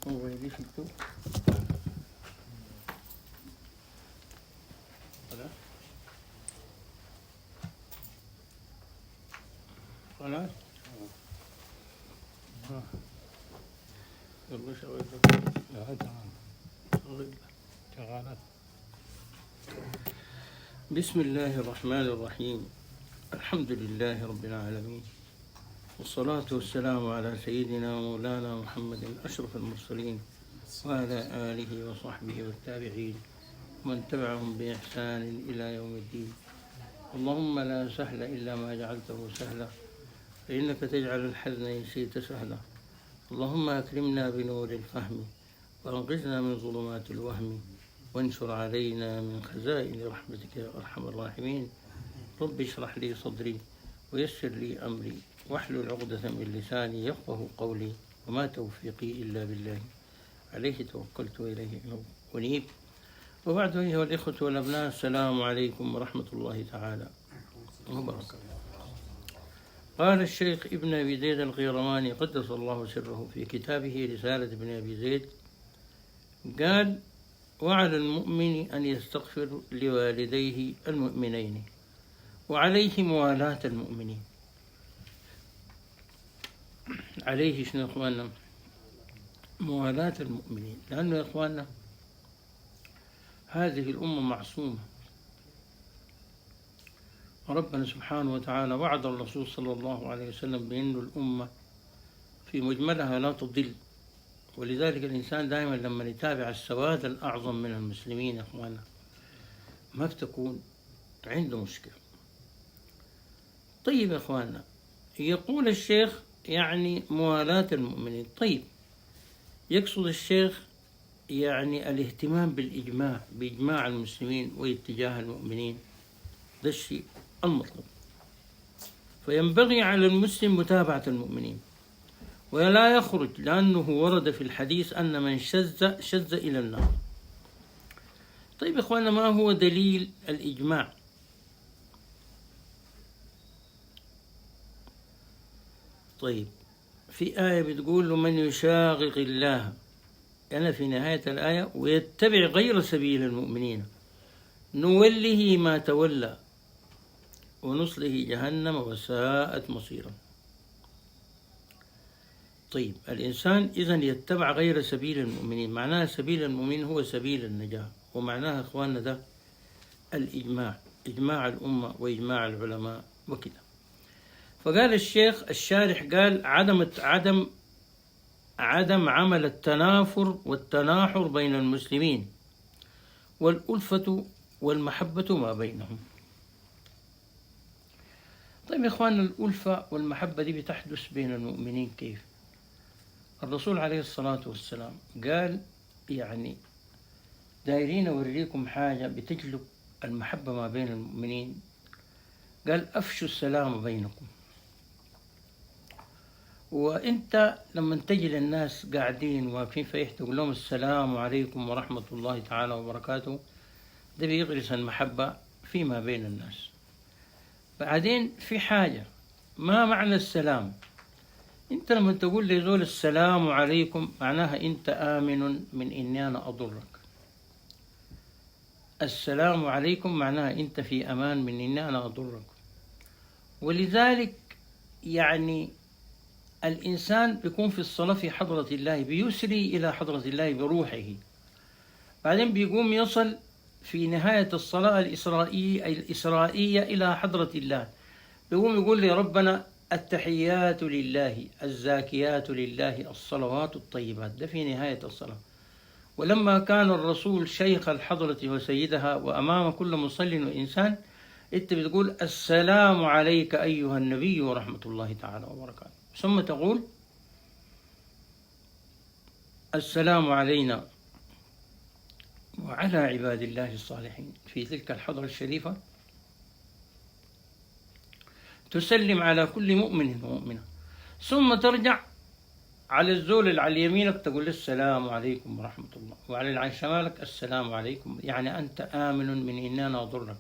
هو يجيش التوب. خلاص خلاص يلا شوي لا تمام شغالات. بسم الله الرحمن الرحيم. الحمد لله رب العالمين، والصلاة والسلام على سيدنا ومولانا محمد أشرف المرسلين وعلى آله وصحبه والتابعين ومن تبعهم بإحسان إلى يوم الدين. اللهم لا سهل إلا ما جعلته سهلا، فإنك تجعل الحزن إن شئت سهلا. اللهم أكرمنا بنور الفهم، وأنقذنا من ظلمات الوهم، وانشر علينا من خزائن رحمتك يا أرحم الراحمين. رب اشرح لي صدري ويسر لي أمري واحلل عقدة من لساني يفقه قولي، وما توفيقي إلا بالله، عليه توكلت وإليه أنيب. وبعد، أيها الإخوة والأبناء، السلام عليكم ورحمة الله تعالى وبركاته. قال الشيخ ابن أبي زيد القيرواني قدس الله سره في كتابه رسالة ابن أبي زيد، قال: وعلى المؤمن أن يستغفر لوالديه المؤمنين، وعليه موالاة المؤمنين. عليه شنو يا إخواننا؟ موالاة المؤمنين، لأنه يا إخواننا هذه الأمة معصومة، وربنا سبحانه وتعالى وعد الرسول صلى الله عليه وسلم بأن الأمة في مجملها لا تضل. ولذلك الإنسان دائما لما يتابع السواد الأعظم من المسلمين يا إخواننا ما بتكون عنده مشكلة. طيب يا إخواننا، يقول الشيخ يعني موالاة المؤمنين. طيب، يقصد الشيخ يعني الاهتمام بالإجماع، بإجماع المسلمين واتجاه المؤمنين، ده الشيء المطلوب. فينبغي على المسلم متابعة المؤمنين ولا يخرج، لأنه ورد في الحديث أن من شذ إلى النار. طيب يا إخوانا، ما هو دليل الإجماع؟ طيب، في آية بتقول: ومن يشاقق الله، أنا في نهاية الآية: ويتبع غير سبيل المؤمنين نوله ما تولى ونصله جهنم وساءت مصيرا. طيب، الإنسان إذن يتبع غير سبيل المؤمنين، معناها سبيل المؤمنين هو سبيل النجاة، ومعناها إخواننا ده الإجماع، إجماع الأمة وإجماع العلماء وكذا. فقال الشيخ الشارح قال: عدم عمل التنافر والتناحر بين المسلمين، والألفة والمحبة ما بينهم. طيب يا إخواننا، الألفة والمحبة دي بتحدث بين المؤمنين كيف؟ الرسول عليه الصلاة والسلام قال يعني دايرين أوريكم حاجة بتجلب المحبة ما بين المؤمنين. قال: أفشوا السلام بينكم. وإنت لما تجي للناس قاعدين واقفين في تقول لهم السلام عليكم ورحمة الله تعالى وبركاته، ده بيغرس المحبة فيما بين الناس. بعدين في حاجة، ما معنى السلام؟ انت لما تقول لي زول السلام عليكم معناها انت آمن من اني انا اضرك. السلام عليكم معناها انت في امان من اني انا اضرك. ولذلك يعني الانسان بيكون في الصلاة في حضرة الله، بيسري الى حضرة الله بروحه، بعدين بيقوم يصل في نهاية الصلاة الإسرائية إلى حضرة الله، بيقوم يقول لي: ربنا التحيات لله الزاكيات لله الصلوات الطيبات. ده في نهاية الصلاة. ولما كان الرسول شيخ الحضرة وسيدها وأمام كل مصل وإنسان، أنت بتقول: السلام عليك أيها النبي ورحمة الله تعالى وبركاته، ثم تقول: السلام علينا وعلى عباد الله الصالحين. في تلك الحضرة الشريفة تسلم على كل مؤمن ومؤمنة، ثم ترجع على الزول اللي على يمينك تقول له السلام عليكم ورحمة الله، وعلى اللي على شمالك السلام عليكم، يعني أنت آمن من إننا نضرك.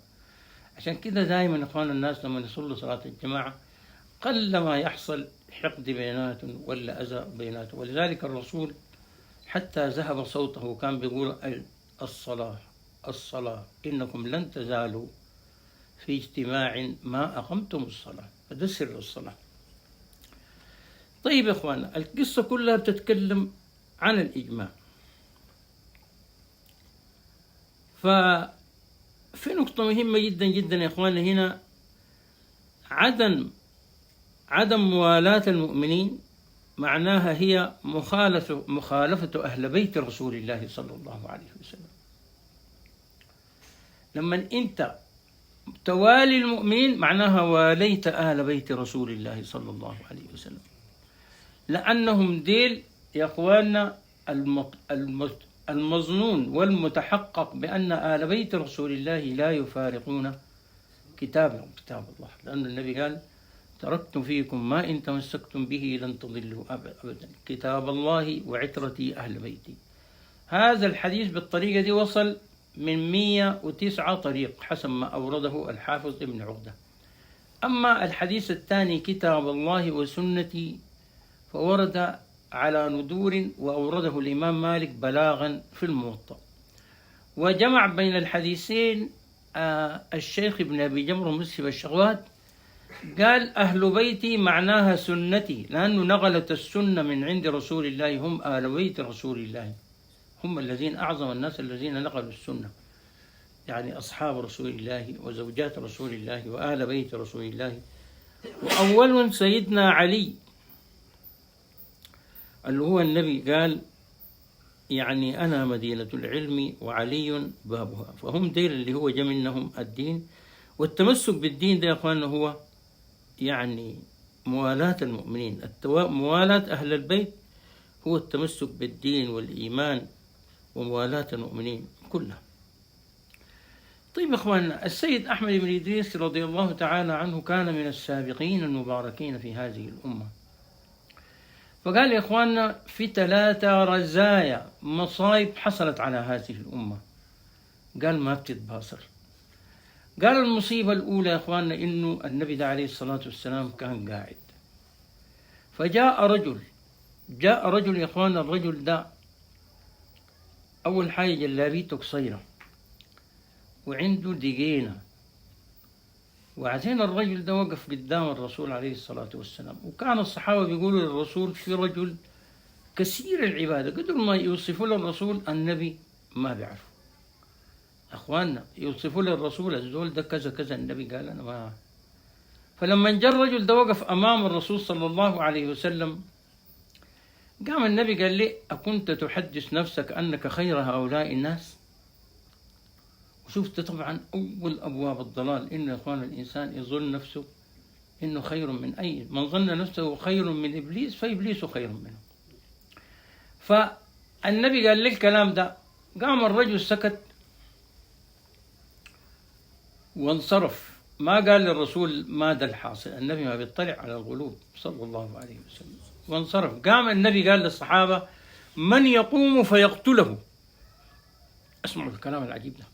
عشان كده دائما إخوان الناس لما يصلوا صلاة الجماعة قل ما يحصل حقد بيناتهم ولا أذى بيناتهم. ولذلك الرسول حتى ذهب صوته، كان بيقول الصلاة الصلاة إنكم لن تزالوا في اجتماع ما أقمتم الصلاة، فده سر الصلاة. طيب يا إخوانا، القصة كلها بتتكلم عن الإجماع. ففي نقطة مهمة جدا جدا يا إخوانا هنا، عدم موالاة المؤمنين معناها هي مخالفة أهل بيت رسول الله صلى الله عليه وسلم. لما أنت توالي المؤمنين معناها واليت أهل بيت رسول الله صلى الله عليه وسلم، لأنهم ديل يا أخواننا المظنون والمتحقق بأن آل بيت رسول الله لا يفارقون كتاب الله، لأن النبي قال تركت فيكم ما إن تمسكتم به لن تضلوا أبدا، كتاب الله وعترتي أهل بيتي. هذا الحديث بالطريقة دي وصل من 109 طريق حسب ما أورده الحافظ ابن عقدة. أما الحديث الثاني كتاب الله وسنتي فورد على ندور، وأورده الإمام مالك بلاغا في الموطأ. وجمع بين الحديثين الشيخ ابن أبي جمر مسلم الشغوات، قال أهل بيتي معناها سنتي، لأنه نقلت السنة من عند رسول الله، هم آل بيت رسول الله، هم الذين أعظم الناس الذين نقلوا السنة، يعني أصحاب رسول الله وزوجات رسول الله وآل بيت رسول الله. وأول سيدنا علي اللي هو النبي قال يعني أنا مدينة العلم وعلي بابها، فهم ديل اللي هو جا منهم الدين. والتمسك بالدين ده يا أخواننا هو يعني موالاة المؤمنين، موالاة أهل البيت هو التمسك بالدين والإيمان وموالاة المؤمنين كلها. طيب يا أخواننا، السيد أحمد بن إدريس رضي الله تعالى عنه كان من السابقين المباركين في هذه الأمة. فقال يا إخواننا في 3 رزايا مصايب حصلت على هذه الأمة، قال ما بتتباصر. قال المصيبة الأولى يا إخواننا إنه النبي ده عليه الصلاة والسلام كان قاعد، فجاء رجل يا إخواننا، الرجل ده أول حاجة جلابيته قصيرة وعنده دقينة، وبعدين الرجل ده وقف قدام الرسول عليه الصلاة والسلام، وكان الصحابة بيقولوا للرسول في رجل كثير العبادة، قدر ما يوصفوا للرسول النبي ما بيعرفه. أخواننا يوصفوا للرسول الزول ده كذا كذا، النبي قال أنا ما. فلما جاء الرجل ده وقف أمام الرسول صلى الله عليه وسلم، قام النبي قال لي أكنت تحدث نفسك أنك خير هؤلاء الناس؟ وشفت طبعا أول أبواب الضلال إنه يا إخوان الإنسان يظن نفسه إنه خير من أي من ظن نفسه خير من إبليس فإبليس خير منه. فالنبي قال لي الكلام ده، قام الرجل سكت وانصرف، ما قال للرسول ماذا الحاصل، النبي ما بيطلع على القلوب صلى الله عليه وسلم، وانصرف. قام النبي قال للصحابة من يقوم فيقتله، اسمعوا الكلام العجيب ده،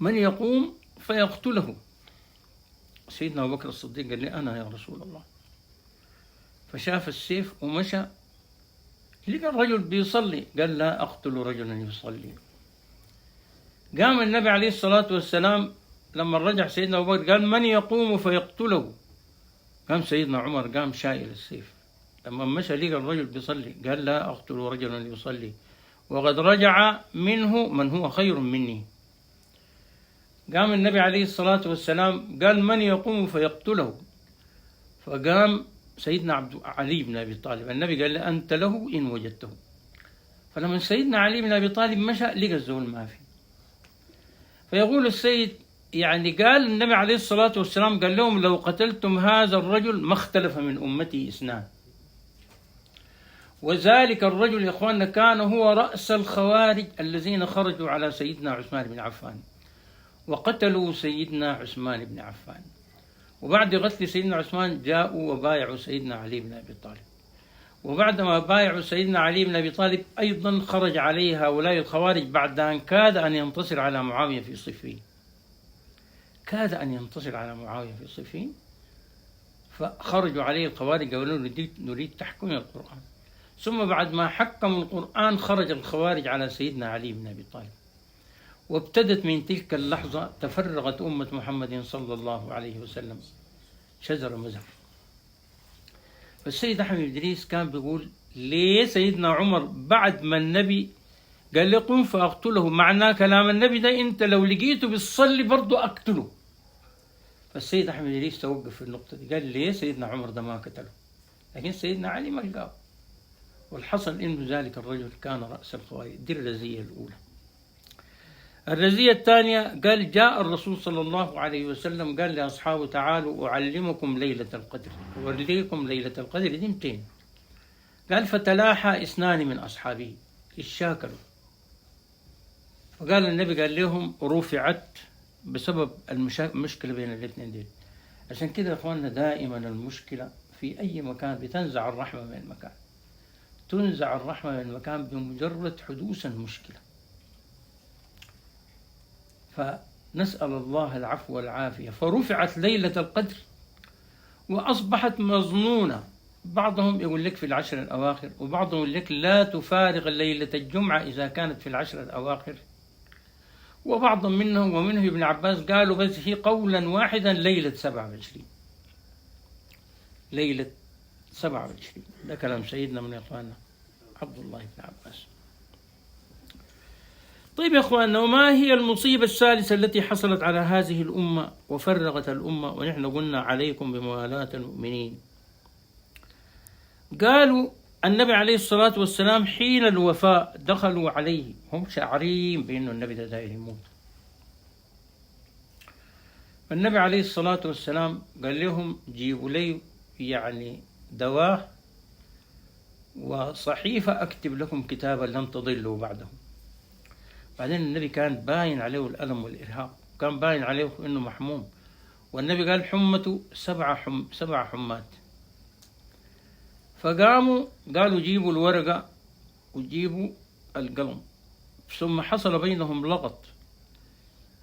من يقوم فيقتله. سيدنا أبو بكر الصديق قال لي أنا يا رسول الله، فشاف السيف ومشى، لقى الرجل بيصلي، قال لا أقتل رجلا يصلي. قام النبي عليه الصلاة والسلام لما رجع سيدنا أبو بكر قال من يقوم فيقتله، قام سيدنا عمر قام شايل السيف، لما مشى لقى الرجل بيصلي قال لا أقتل رجلا يصلي وقد رجع منه من هو خير مني. قام النبي عليه الصلاة والسلام قال من يقوم فيقتله، فقام سيدنا علي بن أبي طالب، النبي قال له أنت له إن وجدته. فلما سيدنا علي بن أبي طالب مشى لقى الزول ما في. فيقول السيد يعني قال النبي عليه الصلاة والسلام قال لهم لو قتلتم هذا الرجل ما اختلف من أمتي 2، وذلك الرجل يا إخواننا كان هو رأس الخوارج الذين خرجوا على سيدنا عثمان بن عفان وقتلوا سيدنا عثمان بن عفان، وبعد قتل سيدنا عثمان جاءوا وبايعوا سيدنا علي بن أبي طالب، وبعدما بايعوا سيدنا علي بن أبي طالب أيضا خرج عليه هؤلاء الخوارج بعد أن كاد أن ينتصر على معاوية في صفين، كاد أن ينتصر على معاوية في صفين، فخرجوا عليه الخوارج قالوا نريد تحكم القرآن. ثم بعد ما حكموا القرآن خرج الخوارج على سيدنا علي بن أبي طالب، وابتدت من تلك اللحظة تفرغت أمة محمد صلى الله عليه وسلم شجر مزر. فالسيد أحمد بن إدريس كان بيقول ليه سيدنا عمر بعد ما النبي قال لي قم فأقتله، معناه كلام النبي ده أنت لو لقيته بيصلي برضه أقتله. فالسيد أحمد بن إدريس توقف في النقطة دي، قال ليه سيدنا عمر ده ما قتله، لكن سيدنا علي ما لقاه. والحصل إنه ذلك الرجل كان رأس الخوارج. دي الرزية الأولى. الرزية الثانية قال جاء الرسول صلى الله عليه وسلم قال لأصحابه تعالوا أعلمكم ليلة القدر، أوريكم ليلة القدر دي 200. قال فتلاحى 2 من أصحابه اشاكلوا، فقال النبي قال لهم رفعت بسبب المشكلة بين الاثنين دي. عشان كده يا اخواننا دائما المشكلة في أي مكان بتنزع الرحمة من المكان، تنزع الرحمة من المكان بمجرد حدوث المشكلة. فنسأل الله العفو والعافية. فرفعت ليلة القدر وأصبحت مظنونة. بعضهم يقول لك في العشر الأواخر، وبعضهم يقول لك لا تفارق ليلة الجمعة إذا كانت في العشر الأواخر، وبعض منهم ومنه ابن عباس قالوا بس هي قولا واحدا ليلة 27. ليلة 27 ده كلام سيدنا من إخواننا عبد الله بن عباس. طيب يا إخواننا، وما هي المصيبة الثالثة التي حصلت على هذه الأمة وفرغت الأمة ونحن قلنا عليكم بموالاة المؤمنين؟ قالوا النبي عليه الصلاة والسلام حين الوفاء دخلوا عليه هم شاعرين بأنه النبي ده داير يموت. فالنبي عليه الصلاة والسلام قال لهم جيبوا لي يعني دواء وصحيفة أكتب لكم كتابا لن تضلوا بعده. بعدين النبي كان باين عليه الألم والإرهاق، كان باين عليه إنه محموم، والنبي قال حمته 7 حمات. فقاموا قالوا جيبوا الورقة وجيبوا القلم، ثم حصل بينهم لغط.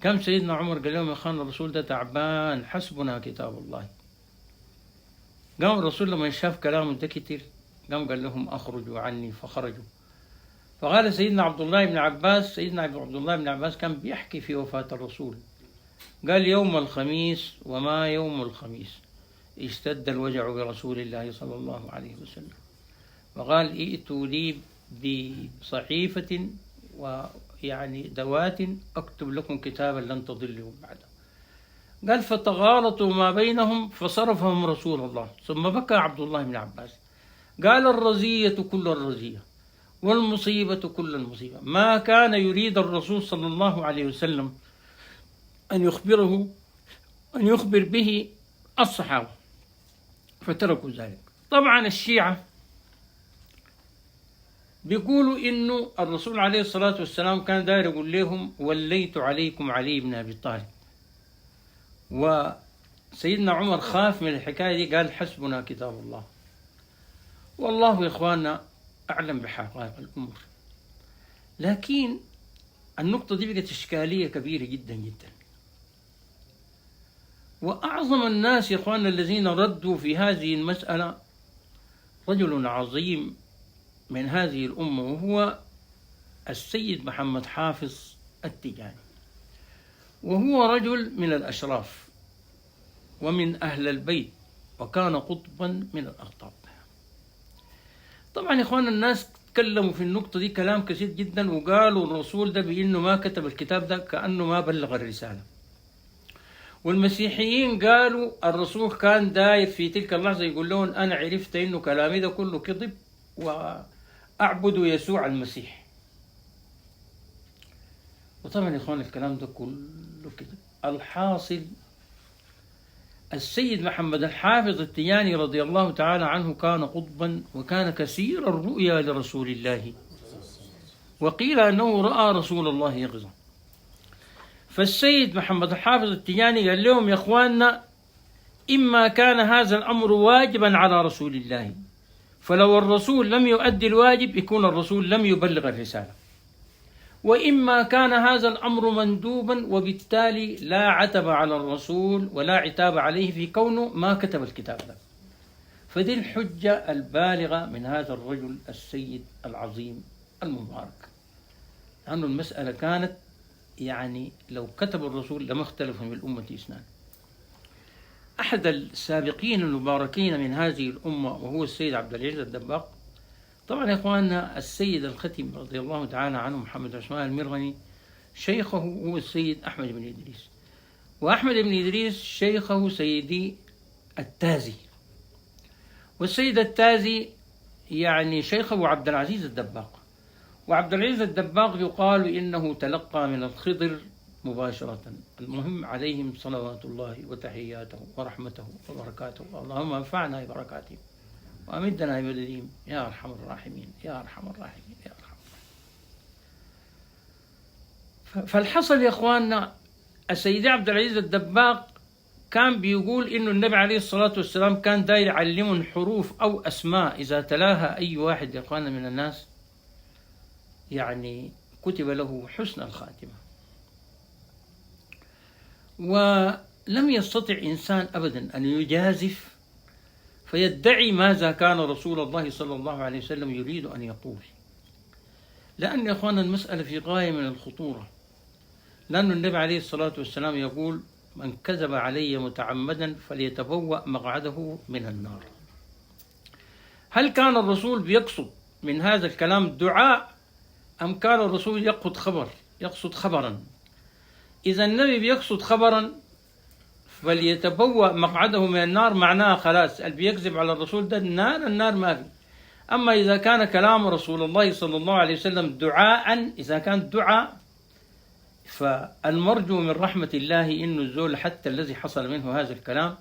كم سيدنا عمر قال لهم يا أخوان الرسول ده تعبان، حسبنا كتاب الله. قام الرسول لما شاف كلامه ده كتير قام قال لهم أخرجوا عني، فخرجوا. فقال سيدنا عبد الله بن عباس، سيدنا عبد الله بن عباس كان بيحكي في وفاة الرسول، قال يوم الخميس وما يوم الخميس اشتد الوجع برسول الله صلى الله عليه وسلم، وقال ائتوا لي بصحيفة ويعني دوات أكتب لكم كتابا لن تضلوا بعده. قال فتغالطوا ما بينهم فصرفهم رسول الله. ثم بكى عبد الله بن عباس قال الرزية كل الرزية والمصيبة كل المصيبة، ما كان يريد الرسول صلى الله عليه وسلم أن يخبر به الصحابة فتركوا ذلك. طبعا الشيعة بيقولوا إنه الرسول عليه الصلاة والسلام كان داير يقول لهم وليت عليكم علي بن أبي طالب، وسيدنا عمر خاف من الحكاية دي قال حسبنا كتاب الله. والله يا إخواننا أعلم بحقائق الأمور، لكن النقطة دي بقت إشكالية كبيرة جدا جدا. وأعظم الناس يا إخواننا الذين ردوا في هذه المسألة رجل عظيم من هذه الأمة، وهو السيد محمد حافظ التجاني، وهو رجل من الأشراف ومن أهل البيت وكان قطبا من الأقطاب. طبعا يا إخواننا الناس تكلموا في النقطة دي كلام كثير جدا، وقالوا الرسول ده بأنه ما كتب الكتاب ده كأنه ما بلغ الرسالة. والمسيحيين قالوا الرسول كان داير في تلك اللحظة يقول لهم أنا عرفت إنه كلامي ده كله كذب وأعبد يسوع المسيح. وطبعا يا إخوان الكلام ده كله كذب. الحاصل السيد محمد الحافظ التجاني رضي الله تعالى عنه كان قطبا وكان كثير الرؤيا لرسول الله، وقيل أنه رأى رسول الله يقظة. فالسيد محمد الحافظ التجاني قال لهم يا إخواننا إما كان هذا الأمر واجبا على رسول الله، فلو الرسول لم يؤدي الواجب يكون الرسول لم يبلغ الرسالة، وإما كان هذا الأمر مندوبا وبالتالي لا عتب على الرسول ولا عتاب عليه في كونه ما كتب الكتاب ده. فدي الحجة البالغة من هذا الرجل السيد العظيم المبارك، لأن المسألة كانت يعني لو كتب الرسول لما اختلف من الأمة اثنان. أحد السابقين المباركين من هذه الأمة وهو السيد عبد العزيز الدباغ. طبعا يا إخواننا السيد الختم رضي الله تعالى عنه محمد عثمان المرغني شيخه هو السيد أحمد بن إدريس، وأحمد بن إدريس شيخه سيدي التازي، والسيد التازي يعني شيخه عبد العزيز الدباغ. وعبد العزيز الدباغ يقال إنه تلقى من الخضر مباشرة. المهم عليهم صلوات الله وتحياته ورحمته وبركاته، اللهم انفعنا ببركاتهم وأمدنا بمددهم يا أرحم الراحمين يا أرحم الراحمين يا أرحم. فالحصل يا إخواننا السيد عبد العزيز الدباغ كان بيقول إنه النبي عليه الصلاة والسلام كان داير يعلمهم حروف أو أسماء إذا تلاها أي واحد يا إخواننا من الناس يعني كتب له حسن الخاتمة. ولم يستطع إنسان أبدا أن يجازف فيدعي ماذا كان رسول الله صلى الله عليه وسلم يريد أن يقول، لأن يا إخوانا المسألة في غاية من الخطورة، لأن النبي عليه الصلاة والسلام يقول من كذب علي متعمدا فليتبوأ مقعده من النار. هل كان الرسول بيقصد من هذا الكلام دعاء أم كان الرسول يقصد خبرا؟ إذا النبي بيقصد خبرا فليتبوأ مقعده من النار، معناه خلاص اللي بيكذب على الرسول ده النار ما في. أما إذا كان كلام رسول الله صلى الله عليه وسلم دعاء، إذا كان دعاء فالمرجو من رحمة الله إنه الزول حتى الذي حصل منه هذا الكلام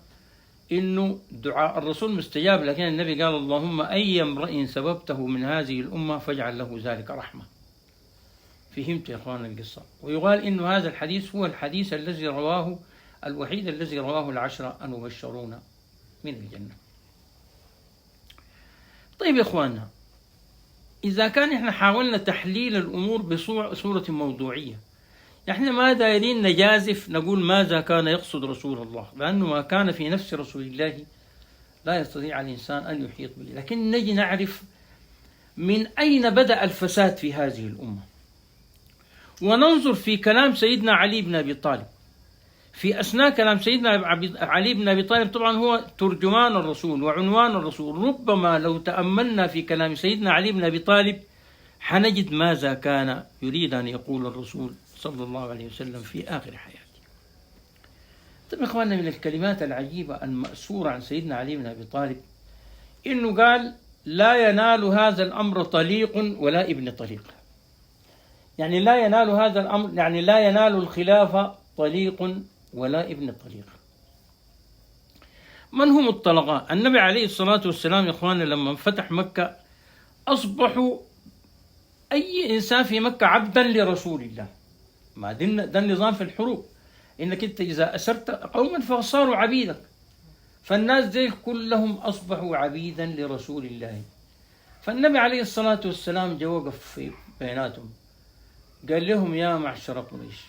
إنه دعاء الرسول مستجاب، لكن النبي قال اللهم أي امرئ سببته من هذه الأمة فاجعل له ذلك رحمة. فهمت يا إخوان القصة؟ ويقال إنه هذا الحديث هو الحديث الذي رواه الوحيد الذي رواه العشرة المبشرون من الجنة. طيب يا إخواننا، إذا كان إحنا حاولنا تحليل الأمور بصورة موضوعية، إحنا ما دايرين نجازف نقول ماذا كان يقصد رسول الله، لأنه ما كان في نفس رسول الله لا يستطيع الإنسان أن يحيط به، لكن نجي نعرف من أين بدأ الفساد في هذه الأمة، وننظر في كلام سيدنا علي بن أبي طالب. في أثناء كلام سيدنا علي بن أبي طالب طبعا هو ترجمان الرسول وعنوان الرسول، ربما لو تأملنا في كلام سيدنا علي بن أبي طالب حنجد ماذا كان يريد أن يقول الرسول صلى الله عليه وسلم في آخر حياته. طيب إخواننا، من الكلمات العجيبة المأثورة عن سيدنا علي بن أبي طالب إنه قال لا ينال هذا الأمر طليق ولا ابن طليق. يعني لا ينال هذا الأمر، يعني لا ينال الخلافة طليق ولا ابن طليق. من هم الطلقاء؟ النبي عليه الصلاة والسلام يا إخواننا لما فتح مكة أصبحوا أي إنسان في مكة عبدا لرسول الله. ما ده النظام في الحروب، إنك أنت إذا أسرت قوما فصاروا عبيدك، فالناس دي كلهم أصبحوا عبيدا لرسول الله. فالنبي عليه الصلاة والسلام جاء وقف في بيناتهم قال لهم يا معشر قريش،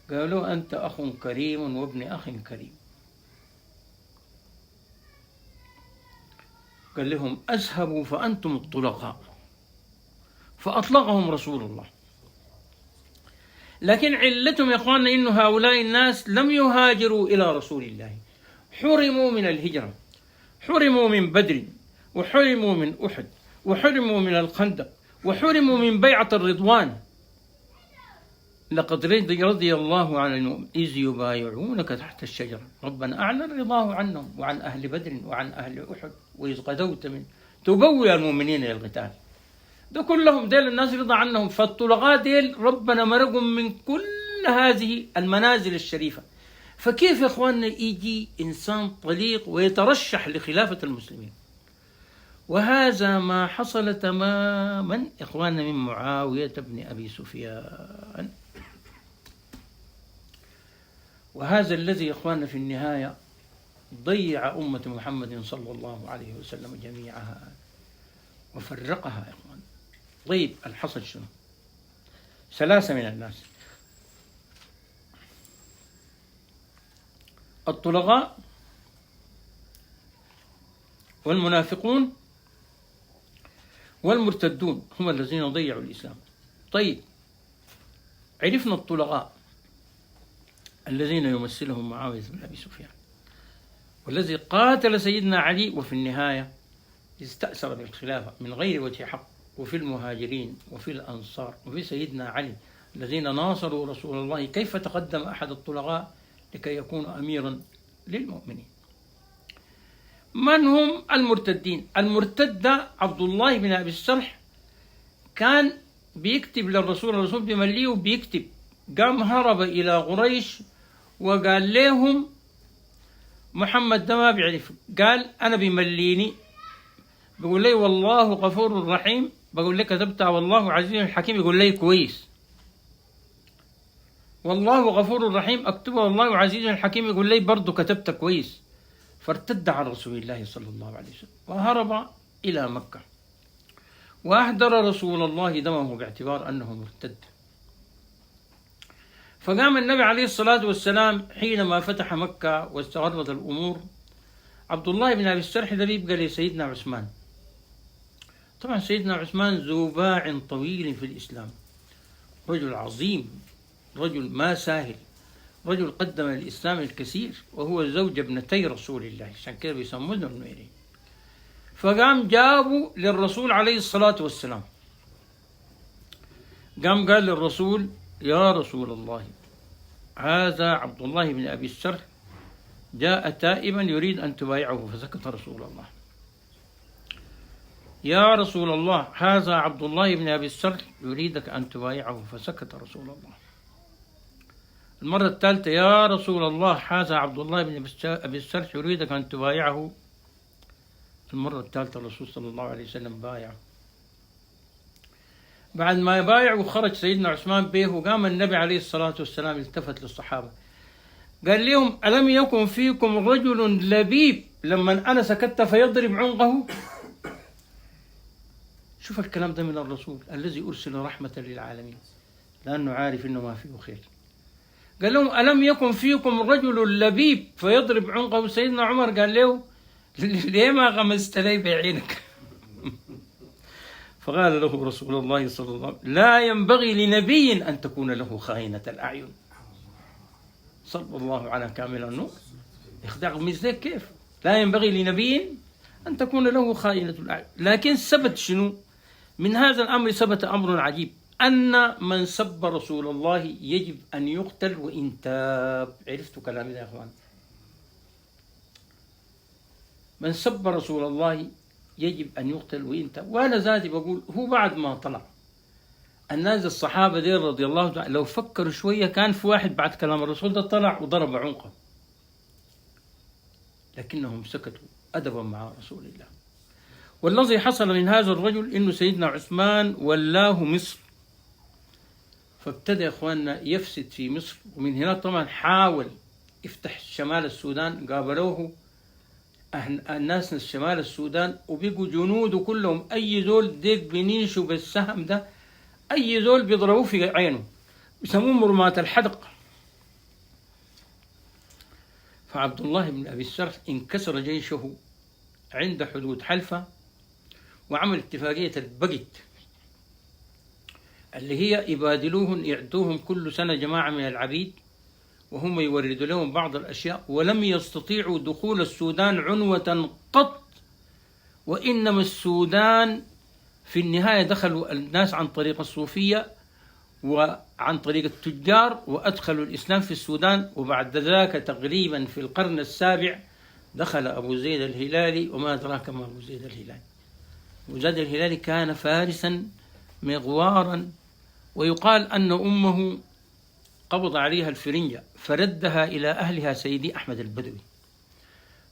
قالوا أنت أخ كريم وابن أخ كريم. قال لهم أذهبوا فأنتم الطلقاء، فأطلقهم رسول الله. لكن علتهم يا إخواننا إنه هؤلاء الناس لم يهاجروا إلى رسول الله، حرموا من الهجرة، حرموا من بدر، وحرموا من أحد، وحرموا من الخندق، وحرموا من بيعة الرضوان. لقد رضي الله عن المؤمنين إذ يبايعونك تحت الشجرة ربنا أعلن رضاه عنهم وعن أهل بدر وعن أهل أحد وإذ غدوت من تبوئ المؤمنين للقتال. ده كلهم ديل الناس رضى عنهم. فالطلقاء ديل ربنا مرقهم من كل هذه المنازل الشريفة. فكيف يا إخواننا يجي إنسان طليق ويترشح لخلافة المسلمين؟ وهذا ما حصل تماما إخواننا من معاوية بن أبي سفيان. وهذا الذي إخواننا في النهاية ضيع أمة محمد صلى الله عليه وسلم جميعها وفرقها يا إخوان. طيب الحصل شنو؟ ثلاثة من الناس: الطلقاء، والمنافقون والمرتدون هم الذين ضيعوا الإسلام. طيب، عرفنا الطلقاء الذين يمثلهم معاوية بن أبي سفيان، والذي قاتل سيدنا علي وفي النهاية استأثر بالخلافة من غير وجه حق، وفي المهاجرين وفي الأنصار وفي سيدنا علي الذين ناصروا رسول الله. كيف تقدم أحد الطلقاء لكي يكون أميرا للمؤمنين؟ من هم المرتدين؟ المرتد عبد الله بن أبي السرح كان بيكتب للرسول، الرسول بيمليه وبيكتب، قام هرب إلى قريش وقال لهم محمد ده ما بيعرف، قال أنا بيمليني، بيقول لي والله غفور رحيم، بقول لي كتبتها والله عزيز حكيم، يقول لي كويس، والله غفور رحيم أكتبها والله عزيز حكيم، يقول لي برضه كتبت كويس. فارتد عن رسول الله صلى الله عليه وسلم وهرب إلى مكة، وأهدر رسول الله دمه باعتبار أنه مرتد. فقام النبي عليه الصلاة والسلام حينما فتح مكة واستقرت الأمور، عبد الله بن أبي السرح ده بيبقى لسيدنا عثمان. طبعا سيدنا عثمان ذو باع طويل في الإسلام، رجل عظيم، رجل ما ساهل، رجل قدم الإسلام الكثير، وهو زوج ابنتي رسول الله، عشان كده بيسموه ذو النورين. فقام جابوا للرسول عليه الصلاة والسلام، قام قال للرسول يا رسول الله هذا عبد الله بن أبي السرح جاء تائبا يريد أن تبايعه، فسكت رسول الله. يا رسول الله هذا عبد الله بن أبي السرح يريدك أن تبايعه، فسكت رسول الله. المرة الثالثة يا رسول الله هذا عبد الله بن أبي السرح يريدك أن تبايعه. المرة الثالثة الرسول صلى الله عليه وسلم بايعه. بعد ما يبايع وخرج سيدنا عثمان به، وقام النبي عليه الصلاة والسلام التفت للصحابة قال لهم ألم يكن فيكم رجل لبيب لما أنا سكت فيضرب عنقه؟ شوف الكلام ده من الرسول الذي أرسل رحمة للعالمين، لأنه عارف إنه ما فيه خير. قال لهم ألم يكن فيكم رجل لبيب فيضرب عنقه؟ سيدنا عمر قال له ليه ما غمزت لي بعينك؟ فقال له رسول الله صلى الله عليه وسلم لا ينبغي لنبي أن تكون له خائنة الأعين. صلى الله على كامل النور. إخداع مثلك كيف؟ لا ينبغي لنبي أن تكون له خائنة الأعين. لكن ثبت شنو؟ من هذا الأمر ثبت أمر عجيب، أن من سب رسول الله يجب أن يقتل وإن تاب. عرفتوا كلامي يا أخوان؟ من سب رسول الله يجب أن يقتل وإن تاب. وأنا ذاتي بقول هو بعد ما طلع الناس الصحابة دي رضي الله تعالى لو فكروا شوية كان في واحد بعد كلام الرسول ده طلع وضرب عنقه، لكنهم سكتوا أدبا مع رسول الله. والذي حصل من هذا الرجل إنه سيدنا عثمان ولاه مصر، فابتدى إخواننا يفسد في مصر، ومن هنا طبعا حاول يفتح شمال السودان. قابلوه الناس من شمال السودان وبقوا جنوده كلهم أي زول ديك بنيشوا بالسهم ده، أي زول بيضربوه في عينه، بيسموه مرماة الحدق. فعبد الله بن أبي السرح انكسر جيشه عند حدود حلفة، وعمل اتفاقية البقت اللي هي يبادلوهم يعطوهم كل سنة جماعة من العبيد، وهم يوردوا لهم بعض الأشياء، ولم يستطيعوا دخول السودان عنوة قط. وإنما السودان في النهاية دخلوا الناس عن طريق الصوفية وعن طريق التجار، وأدخلوا الإسلام في السودان. وبعد ذاك تقريبا في القرن السابع دخل أبو زيد الهلالي، وما أدراك ما أبو زيد الهلالي. أبو زيد الهلالي كان فارسا مغوارا، ويقال أن أمه قبض عليها الفرنجة فردها إلى أهلها سيدي أحمد البدوي.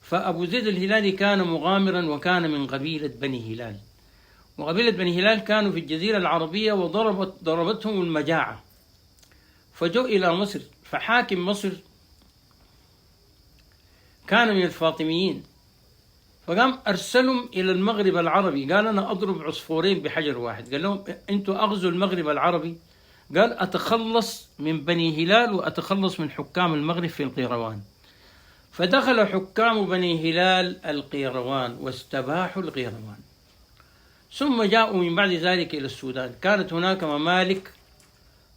فأبو زيد الهلالي كان مغامرا، وكان من قبيلة بني هلال، وقبيلة بني هلال كانوا في الجزيرة العربية، وضربتهم المجاعة، فجوا إلى مصر. فحاكم مصر كان من الفاطميين، فقام أرسلهم إلى المغرب العربي، قال أنا أضرب عصفورين بحجر واحد. قال لهم أنتوا أغزوا المغرب العربي، قال أتخلص من بني هلال وأتخلص من حكام المغرب في القيروان. فدخل حكام بني هلال القيروان واستباحوا القيروان، ثم جاءوا من بعد ذلك إلى السودان. كانت هناك ممالك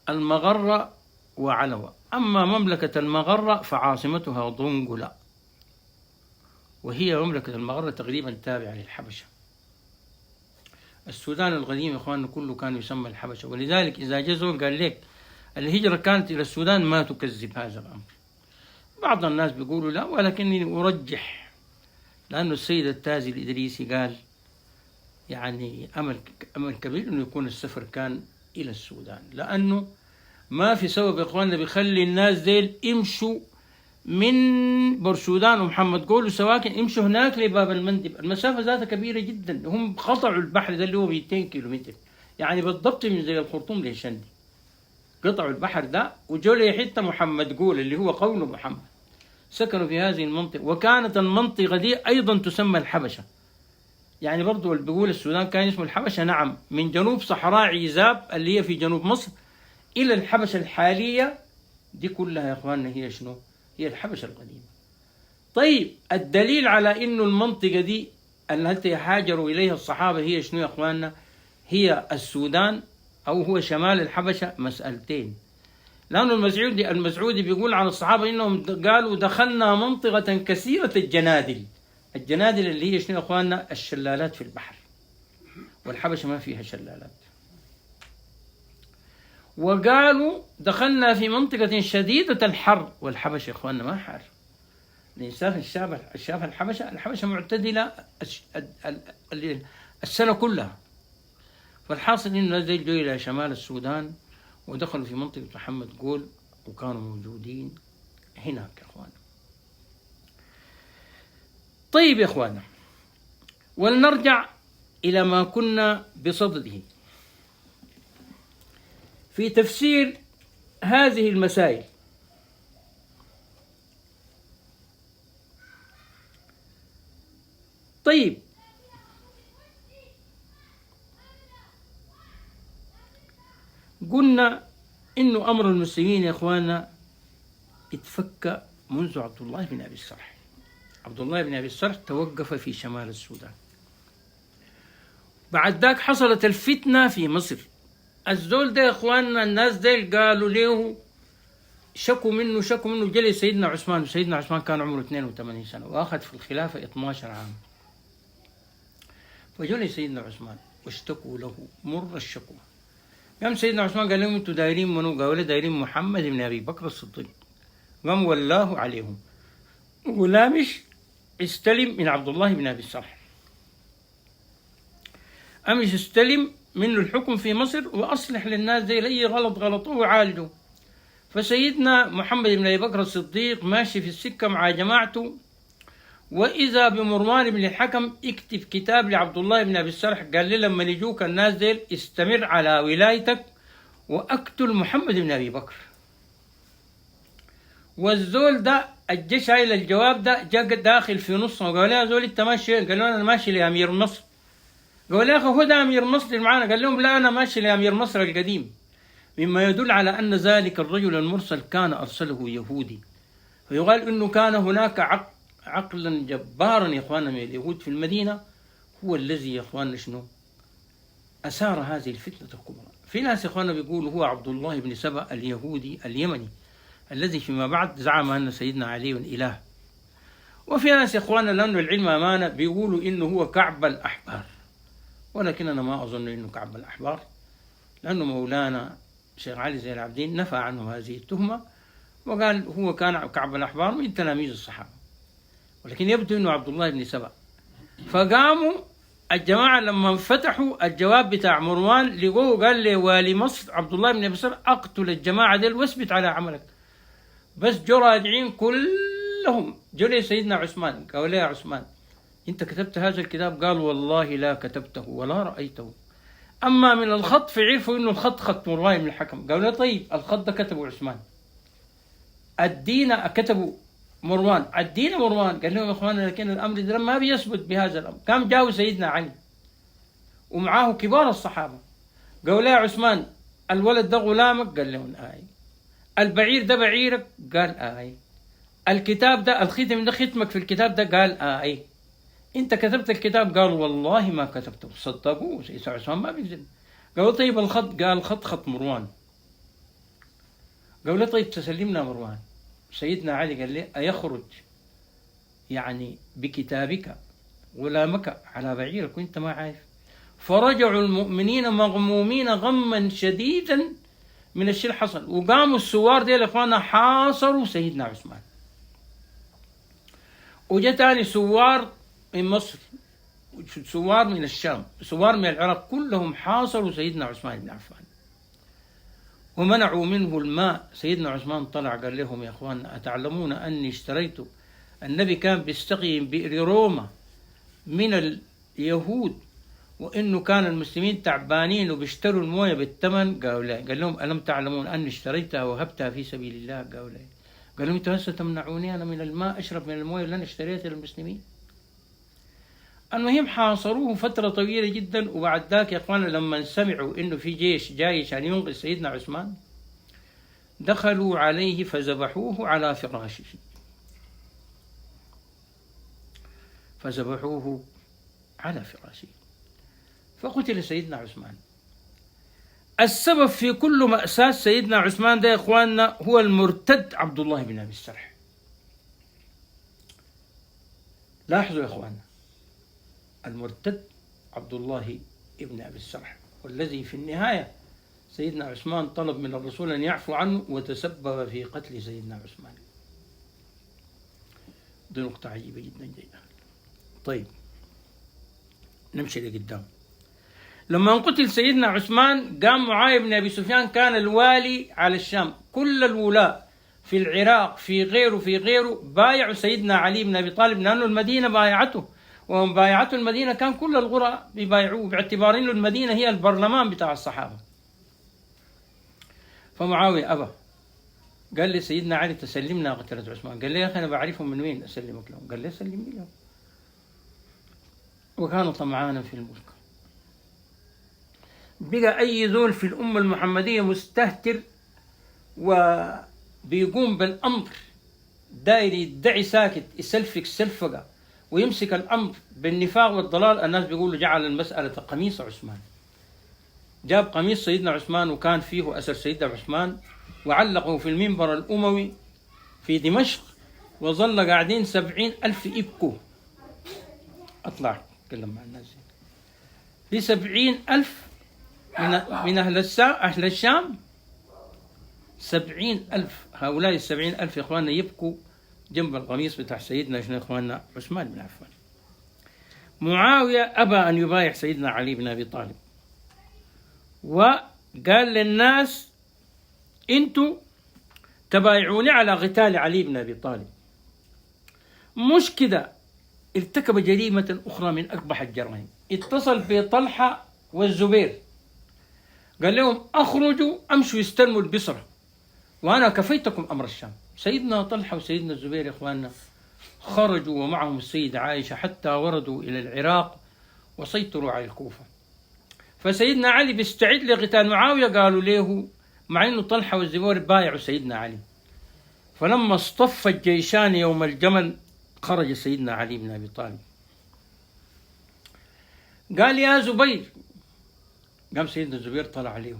المغرة وعلوة. أما مملكة المغرة فعاصمتها ضنقلة، وهي مملكة المغرة تقريبا تابعة للحبشة. السودان القديم يا إخواننا كله كان يسمى الحبشة، ولذلك إذا جزء قال لك الهجرة كانت إلى السودان ما تكذب هذا الأمر. بعض الناس بيقولوا لا، ولكنني أرجح، لأن السيد التازي الإدريسي قال يعني أمل كبير أنه يكون السفر كان إلى السودان، لأنه ما في سبب يا إخواننا بيخلي الناس ديل يمشوا من بورسودان ومحمد قول وسواكن يمشوا هناك لباب المندب. المسافة ذاتها كبيرة جدا، هم قطعوا البحر ده اللي هو 200 كيلومتر، يعني بالضبط من زي الخرطوم لشندي قطعوا البحر ده وجوا لي حتة محمد قول اللي هو قول محمد، سكنوا في هذه المنطقة. وكانت المنطقة دي أيضا تسمى الحبشة، يعني برضو اللي بيقول السودان كان اسمه الحبشة، نعم، من جنوب صحراء عيزاب اللي هي في جنوب مصر إلى الحبشة الحالية دي كلها يا إخواننا هي شنو؟ هي الحبشة القديمة. طيب الدليل على إنه المنطقة دي التي هاجروا إليها الصحابة هي شنو يا إخواننا؟ هي السودان أو هو شمال الحبشة. مسألتين، لأنه المسعودي بيقول عن الصحابة إنهم قالوا دخلنا منطقة كثيرة الجنادل. الجنادل اللي هي شنو يا إخواننا؟ الشلالات في البحر، والحبشة ما فيها شلالات. وقالوا دخلنا في منطقة شديدة الحر، والحبشة يا إخواننا ما حار. الإنسان شاف الحبشة معتدلة السنة كلها. فالحاصل إنه نزل جو إلى شمال السودان ودخلوا في منطقة محمد قول وكانوا موجودين هناك يا إخوانا. طيب يا إخوانا، ولنرجع إلى ما كنا بصدده في تفسير هذه المسائل. طيب قلنا إنه أمر المسلمين يا إخواننا اتفك منذ عبد الله بن أبي السرح. عبد الله بن أبي السرح توقف في شمال السودان. بعد ذاك حصلت الفتنة في مصر. الزول ده يا إخواننا الناس ديل قالوا له شكوا منه جلي سيدنا عثمان، وسيدنا عثمان كان عمره 82 سنة وأخذ في الخلافة 12 عام. فجلي سيدنا عثمان واشتكوا له مر الشكوى. قام سيدنا عثمان قال لهم انتوا دايرين منو؟ قالوا دايرين محمد بن أبي بكر الصديق. قام ولاه عليهم ولامش استلم من عبد الله بن أبي السرح، أمش استلم منه الحكم في مصر وأصلح للناس زي أي غلط غلطوه وعالجوا. فسيدنا محمد بن أبي بكر الصديق ماشي في السكة مع جماعته، وإذا بمروان بن الحكم اكتب كتاب لعبد الله بن أبي السرح قال لي لما يجوك الناس ديل استمر على ولايتك وأقتل محمد بن أبي بكر. والزول ده الجيش هاي الجواب ده جاء داخل في نصه وقال له يا زول انت ماشي؟ قال له انا ماشي لامير مصر. قال يا اخي هو ده امير مصر اللي معانا؟ قال لهم لا انا ماشي لامير مصر القديم، مما يدل على ان ذلك الرجل المرسل كان ارسله يهودي. فيقال انه كان هناك عقلا جبارا يا اخواننا من اليهود في المدينه هو الذي يا اخواننا شنو اثار هذه الفتنه الكبرى. في ناس يا اخواننا بيقولوا هو عبد الله بن سبأ اليهودي اليمني الذي فيما بعد زعم أن سيدنا علي إله. وفي ناس يا إخواننا لأنه العلم أمانة بيقولوا إنه هو كعب الأحبار، ولكن أنا ما أظن إنه كعب الأحبار، لأنه مولانا شيخ علي زين العابدين نفى عنه هذه التهمة وقال هو كان كعب الأحبار من تلاميذ الصحابة، ولكن يبدو إنه عبد الله بن سبأ. فقاموا الجماعة لما فتحوا الجواب بتاع مروان لقوه قال لي والي مصر عبد الله بن أبي سرح أقتل الجماعة ديل واثبت على عملك. بس جو راجعين كلهم جولي سيدنا عثمان قالوا له يا عثمان انت كتبت هذا الكتاب؟ قال والله لا كتبته ولا رأيته، اما من الخط فعرفوا انه الخط خط مروان بن الحكم. قالوا له طيب الخط ده كتبه عثمان، ادينا كتبوا مروان، ادينا مروان. قال لهم يا اخوانا لكن الامر ده ما بيثبت بهذا الامر. قام جاوا سيدنا علي ومعاه كبار الصحابه قالوا له يا عثمان الولد ده غلامك؟ قال لهم البعير ده بعيرك؟ قال الكتاب ده الختم ده ختمك في الكتاب ده؟ قال أي. أنت كتبت الكتاب؟ قال والله ما كتبته. صدقوه، سيدنا عثمان ما بيكذب. قالوا طيب الخط؟ قال خط مروان. قالوا له طيب تسلمنا مروان. سيدنا علي قال لي أيخرج يعني بكتابك غلامك على بعيرك وانت ما عارف؟ فرجعوا المؤمنين مغمومين غما شديدا من الشيء اللي حصل، وقاموا الثوار ديل يا اخوانا حاصروا سيدنا عثمان. وجاء تاني ثوار من مصر، ثوار من الشام، ثوار من العراق، كلهم حاصروا سيدنا عثمان بن عفان ومنعوا منه الماء. سيدنا عثمان طلع قال لهم يا اخوانا أتعلمون أني اشتريت، النبي كان بيستقي بئر روما من اليهود، وإنه كان المسلمين تعبانين وبيشتروا الموية بالثمن؟ قالوا لا. قال لهم ألم تعلمون أني اشتريتها وهبتها في سبيل الله؟ قالوا لا. قال لهم أنتم هسه تمنعوني أنا من الماء أشرب من الموية اللي أنا اشتريتها للمسلمين؟ المهم حاصروه فترة طويلة جدا. وبعد ذاك يا إخوانا لما سمعوا إنه في جيش جاي عشان ينقذ سيدنا عثمان، دخلوا عليه فذبحوه على فراشه، فذبحوه على فراشه فقتل سيدنا عثمان. السبب في كل مأساة سيدنا عثمان ده يا إخواننا هو المرتد عبد الله بن أبي السرح. لاحظوا يا إخواننا، المرتد عبد الله بن أبي السرح، والذي في النهاية سيدنا عثمان طلب من الرسول أن يعفو عنه وتسبب في قتل سيدنا عثمان. دي نقطة عجيبة جدا جدا. طيب نمشي لقدام. لما قتل سيدنا عثمان قام معاوية بن أبي سفيان كان الوالي على الشام، كل الولاة في العراق في غيره بايعوا سيدنا علي بن أبي طالب، لأنه المدينة بايعته، وهم بايعته المدينة كان كل القرى بيبايعوه باعتبار أنه المدينة هي البرلمان بتاع الصحابة. فمعاوية أبى، قال لي سيدنا علي تسلمنا قتلة عثمان. قال لي يا أخي أنا بعرفهم من وين أسلمك لهم؟ قال لي سلمني لهم. وكانوا طمعانا في الملك. بقى أي ذول في الأمة المحمدية مستهتر وبيقوم بالأمر داير يدعي ساكت، يسلفك سلفقة ويمسك الأمر بالنفاق والضلال. الناس بيقولوا جعل المسألة قميص عثمان. جاب قميص سيدنا عثمان وكان فيه أثر سيدنا عثمان وعلقه في المنبر الأموي في دمشق، وظل قاعدين 70,000 يبكوا. أطلع أتكلم مع الناس في 70,000 من أهل الشام. 70,000، هؤلاء 70,000 يا إخواننا يبكوا جنب القميص بتاع سيدنا يا إخواننا عثمان بن عفان. معاوية أبى أن يبايع سيدنا علي بن أبي طالب، وقال للناس أنتوا تبايعوني على قتال علي بن أبي طالب. مش كده، ارتكب جريمة أخرى من أقبح الجرائم. اتصل بطلحة والزبير قال لهم أخرجوا أمشوا يستلموا البصرة وأنا كفيتكم أمر الشام. سيدنا طلحة وسيدنا الزبير يا إخواننا خرجوا ومعهم السيدة عائشة حتى وردوا إلى العراق وسيطروا على الكوفة. فسيدنا علي بيستعد لقتال معاوية، قالوا له مع أنه طلحة والزبير بايعوا سيدنا علي. فلما اصطف الجيشان يوم الجمل خرج سيدنا علي بن أبي طالب قال يا زبير. قام سيدنا الزبير طلع عليه،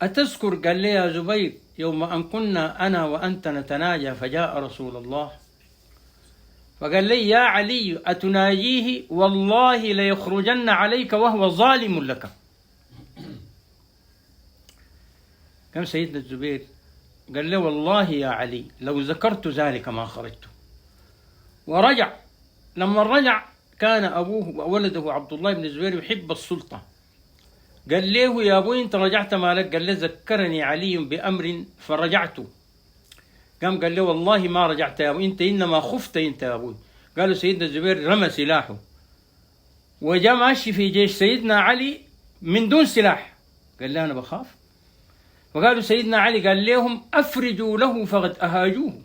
أتذكر؟ قال لي يا زبير يوم أن كنا أنا وأنت نتناجى فجاء رسول الله فقال لي يا علي أتناجيه والله ليخرجن عليك وهو ظالم لك. قام سيدنا الزبير قال له والله يا علي لو ذكرت ذلك ما خرجت. ورجع. لما رجع كان أبوه وولده عبد الله بن الزبير يحب السلطة. قال له يا أبوي أنت رجعت مالك؟ قال له ذكرني علي بأمر فرجعت. قام قال له والله ما رجعت يا أبوي، أنت إنما خفت أنت يا أبوي. قالوا سيدنا الزبير رمى سلاحه وجاء ماشي في جيش سيدنا علي من دون سلاح. قال له أنا بخاف. وقالوا سيدنا علي قال لهم أفرجوا له فقد أهاجوه.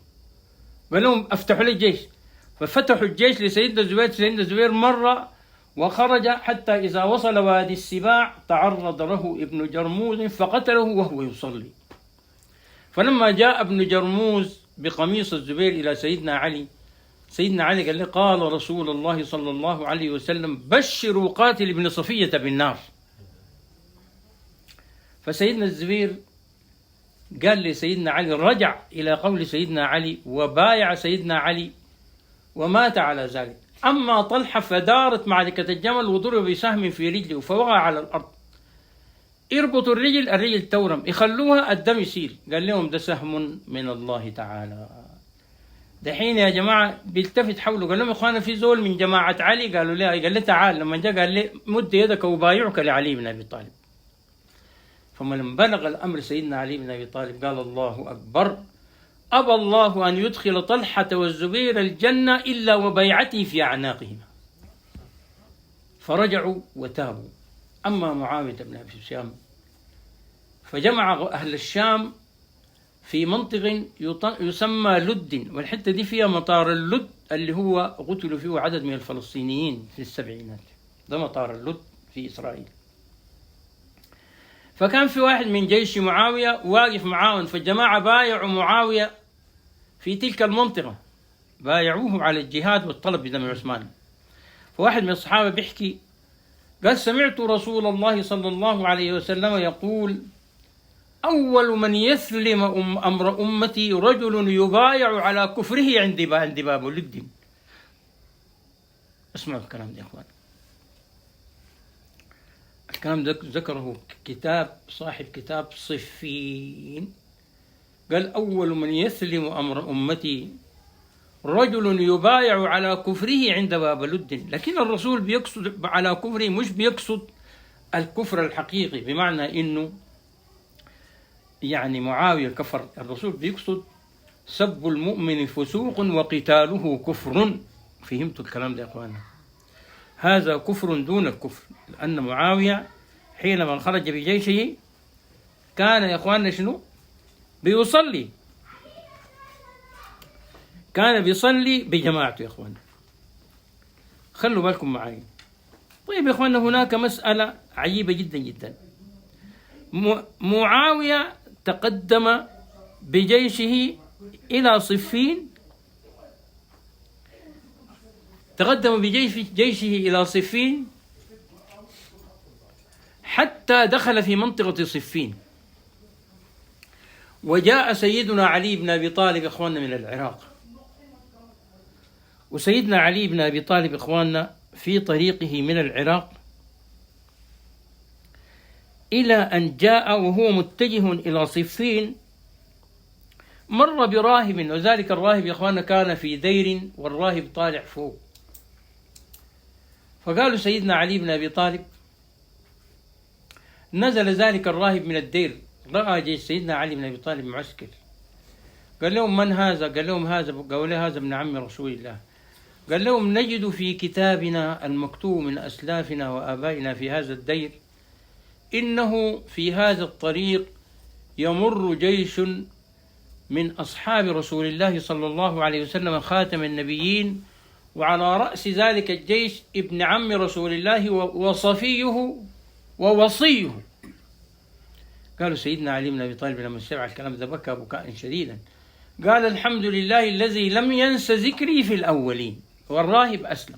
قال لهم أفتحوا لي الجيش. ففتحوا الجيش لسيدنا الزبير. سيدنا الزبير مر وخرج حتى إذا وصل وادي السباع تعرض له ابن جرموز فقتله وهو يصلي. فلما جاء ابن جرموز بقميص الزبير إلى سيدنا علي. سيدنا علي قال له: قال رسول الله صلى الله عليه وسلم: بشروا قاتل ابن صفية بالنار. فسيدنا الزبير قال لسيدنا علي، رجع إلى قول سيدنا علي وبايع سيدنا علي ومات على ذلك. أما طلحة فدارت معركة الجمل وضرب بسهم في رجله فوقع على الأرض. اربطوا الرجل تورم، يخلوها الدم يسيل. قال لهم: ده سهم من الله تعالى. دحين يا جماعة بيلتفت حوله قال لهم: يا إخوانا في زول من جماعة علي؟ قالوا لا. قال له: تعال. لما جاء قال لي: مد يدك وبايعك لعلي بن أبي طالب. فلما بلغ الأمر سيدنا علي بن أبي طالب قال: الله أكبر، أبى الله أن يدخل طلحة والزبير الجنة إلا وبيعتي في أعناقهما. فرجعوا وتابوا. أما معاوية بن أبي سفيان فجمع أهل الشام في منطقة يسمى لد، والحتة دي فيها مطار اللد اللي هو قتلوا فيه عدد من الفلسطينيين في السبعينات. ده مطار اللد في إسرائيل. فكان في واحد من جيش معاوية واقف معاهم، فالجماعة بايعوا معاوية في تلك المنطقة، بايعوه على الجهاد والطلب بدم عثمان. فواحد من الصحابة بيحكي قال: سمعت رسول الله صلى الله عليه وسلم يقول: أول من يسلم أمر أمتي رجل يبايع على كفره عند باب لد. اسمعوا الكلام ده يا أخوان. الكلام ده ذكره صاحب كتاب صفين. قال: أول من يسلم أمر أمتي رجل يبايع على كفره عند باب لد. لكن الرسول بيقصد على كفره، مش بيقصد الكفر الحقيقي بمعنى إنه يعني معاوية كفر. الرسول بيقصد سب المؤمن فسوق وقتاله كفر. فهمتوا الكلام ده يا أخوانا؟ هذا كفر دون الكفر، لأن معاوية حينما خرج بجيشه كان يا أخوانا شنو؟ بيصلي، كان بيصلي بجماعته يا أخوانا. خلوا بالكم معي. طيب يا أخوانا، هناك مسألة عجيبة جدا جدا. معاوية تقدم بجيشه إلى صفين، تقدم بجيشه إلى صفين حتى دخل في منطقة صفين. وجاء سيدنا علي بن أبي طالب إخواننا من العراق، وسيدنا علي بن أبي طالب إخواننا في طريقه من العراق إلى أن جاء وهو متجه إلى صفين مر براهب، وذلك الراهب يا إخواننا كان في دير والراهب طالع فوق. فقالوا سيدنا علي بن أبي طالب، نزل ذلك الراهب من الدير، رأى جيش سيدنا علي بن أبي طالب معسكر. قال لهم: من هذا؟ قال لهم: قالوا له: هذا ابن عم رسول الله. قال لهم: نجد في كتابنا المكتوب من أسلافنا وآبائنا في هذا الدير إنه في هذا الطريق يمر جيش من أصحاب رسول الله صلى الله عليه وسلم خاتم النبيين، وعلى رأس ذلك الجيش ابن عم رسول الله وصفيه ووصيه. قالوا سيدنا علي بن أبي طالب لما سمع الكلام ده بكى بكاء شديدا. قال: الحمد لله الذي لم ينس ذكري في الأولين. والراهب أسلم.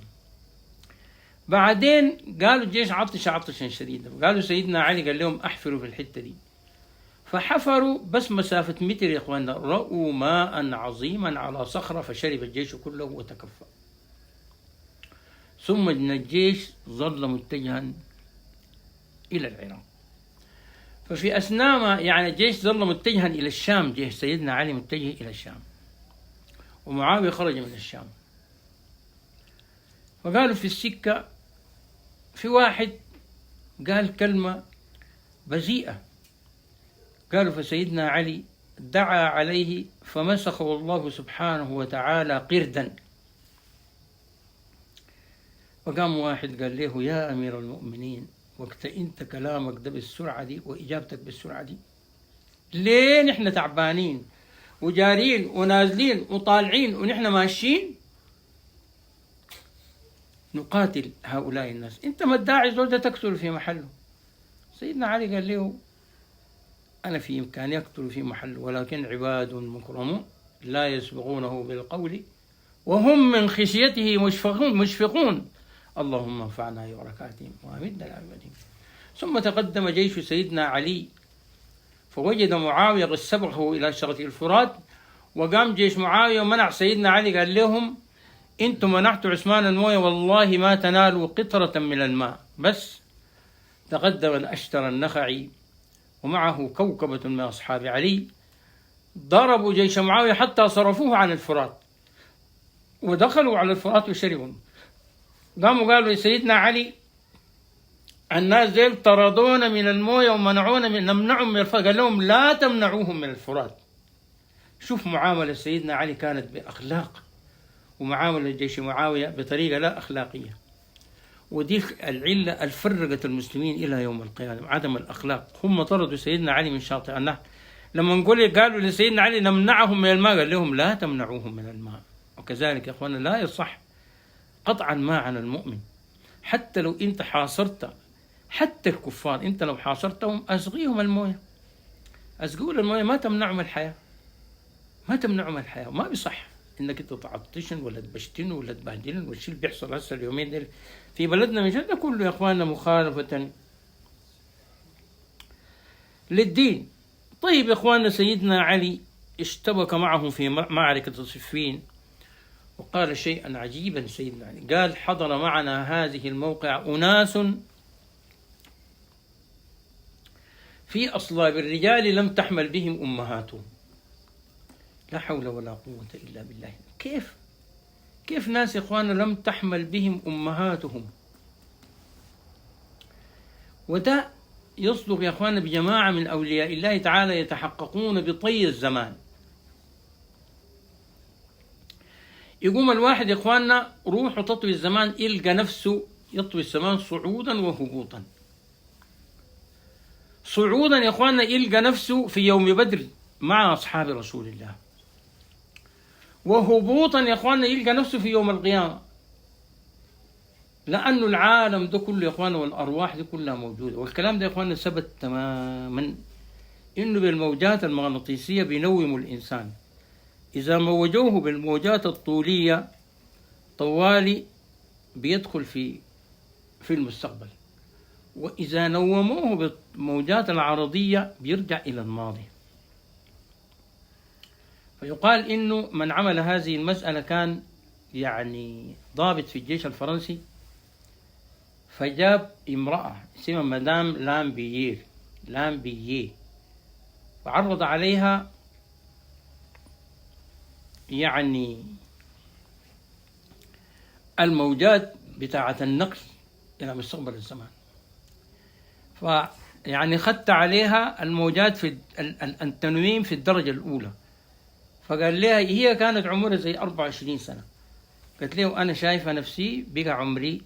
بعدين قالوا الجيش عطشا شديدا. قالوا سيدنا علي قال لهم: أحفروا في الحتة دي. فحفروا بس مسافة متر يا إخواننا، رأوا ماء عظيما على صخرة فشرب الجيش كله وتكفى. ثم إن الجيش ظل متجها إلى العراق. ففي أثناء ما يعني الجيش ظل متجها إلى الشام، جيش سيدنا علي متجه إلى الشام، ومعاوية خرج من الشام. فقالوا في السكة في واحد قال كلمة بذيئة. قالوا فسيدنا علي دعا عليه فمسخه الله سبحانه وتعالى قردا. فقام واحد قال له: يا أمير المؤمنين، وقت أنت كلامك ده بالسرعة دي وإجابتك بالسرعة دي، ليه نحن تعبانين وجارين ونازلين وطالعين ونحن ماشيين نقاتل هؤلاء الناس؟ أنت ما تداعي زول ده تقتل في محله. سيدنا علي قال له: أنا في إمكاني أقتل في محله، ولكن عباد مكرمون لا يسبقونه بالقول وهم من خشيته مشفقون اللهم انفعنا ببركاتهم وأمدنا بعبادهم. ثم تقدم جيش سيدنا علي فوجد معاوية قد سبقه إلى شرة الفرات، وقام جيش معاوية ومنع سيدنا علي، قال لهم انتم منعتوا عثمان المويه والله ما تنالوا قطرة من الماء. بس تقدم الأشتر النخعي ومعه كوكبة من أصحاب علي ضربوا جيش معاوية حتى صرفوه عن الفرات، ودخلوا على الفرات وشربوا. قاموا قالوا لسيدنا علي الناس ديل طردونا من المويه ومنعونا نمنعهم من الفرات، قال لهم لا تمنعوهم من الفرات. شوف معاملة سيدنا علي كانت بأخلاق، ومعاملة جيش معاوية بطريقة لا أخلاقية. ودي العلة الفرقت المسلمين إلى يوم القيامة، عدم الأخلاق. هم طردوا سيدنا علي من شاطئ النهر. لما نقول قالوا لسيدنا علي نمنعهم من الماء، قال لهم لا تمنعوهم من الماء. وكذلك يا أخوانا لا يصح قطع الماء عن المؤمن، حتى لو أنت حاصرت حتى الكفار، أنت لو حاصرتهم أسقيهم المويه، أسقوا المويه، ما تمنعهم الحياة، ما تمنعهم الحياة. ما بيصح انك انت تعطشن ولا تبشتن ولا تبهدلن، والشيء اللي بيحصل هسه اليومين دول في بلدنا من جد كله يا اخواننا مخالفة للدين. طيب يا اخواننا، سيدنا علي اشتبك معهم في معركة صفين، وقال شيئا عجيبا سيدنا علي، قال حضر معنا هذه الموقع أناس في أصلاب الرجال لم تحمل بهم أمهاتهم. لا حول ولا قوة إلا بالله. كيف ناس يا إخوانا لم تحمل بهم أمهاتهم؟ وده يصدق يا إخوانا بجماعة من أولياء الله تعالى يتحققون بطي الزمان. يقوم الواحد يا إخوانا روحه تطوي الزمان، يلقى نفسه يطوي الزمان صعودا وهبوطا. صعودا يا إخوانا يلقى نفسه في يوم بدر مع أصحاب رسول الله، وهبوطا يا إخوانا يلقى نفسه في يوم القيامة، لأنه العالم ده كله يا إخوانا والأرواح دي كلها موجودة. والكلام ده يا إخوانا ثبت تماما إنه بالموجات المغناطيسية بينوموا الإنسان. إذا موجوه بالموجات الطولية طوالي بيدخل في المستقبل، وإذا نوموه بالموجات العرضية بيرجع إلى الماضي. فيقال إنه من عمل هذه المسألة كان يعني ضابط في الجيش الفرنسي، فجاب امرأة اسمها مدام لامبييه وعرض عليها يعني الموجات بتاعة النقل إلى مستقبل الزمان. فيعني خدت عليها الموجات في التنويم في الدرجة الأولى. فقال لها، هي كانت عمرها زي 24 سنة، قالت له أنا شايفة نفسي بقى عمري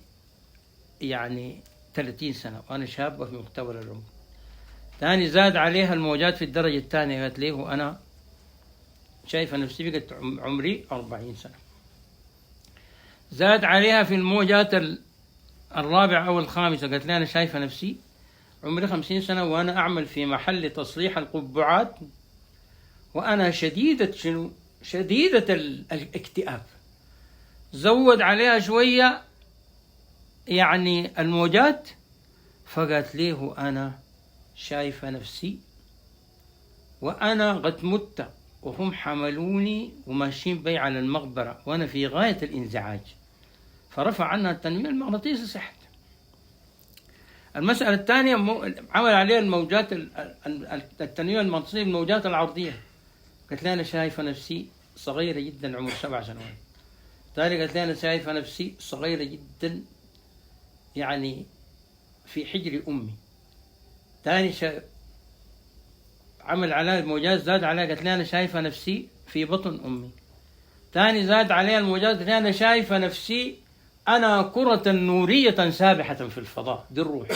يعني 30 سنة وأنا شابة في مقتبل العمر. ثاني زاد عليها الموجات في الدرجة الثانية، قالت له أنا شايفة نفسي بقت عمري 40 سنة. زاد عليها في الموجات الرابعة أو الخامسة، قالت لي أنا شايفة نفسي عمري 50 سنة وأنا أعمل في محل تصليح القبعات وأنا شديدة الاكتئاب. زود عليها شوية يعني الموجات، فقالت له أنا شايفة نفسي وأنا قد مت وهم حملوني وماشيين بي على المقبرة وأنا في غاية الانزعاج. فرفع عنها التنويم المغناطيسي صحت. المسألة الثانية عمل عليها الموجات التنويم المغناطيسي الموجات العرضية، قالت لي أنا شايفة نفسي صغيرة جدا عمر 7 سنوات. ثاني قالت لي أنا شايفة نفسي صغيرة جدا يعني في حجر أمي. ثاني عمل عليها الموجات زاد عليها، قالت لي أنا شايفة نفسي في بطن أمي. ثاني زاد عليها الموجات، قالت لي أنا شايفة نفسي أنا كرة نورية سابحة في الفضاء. دي الروح.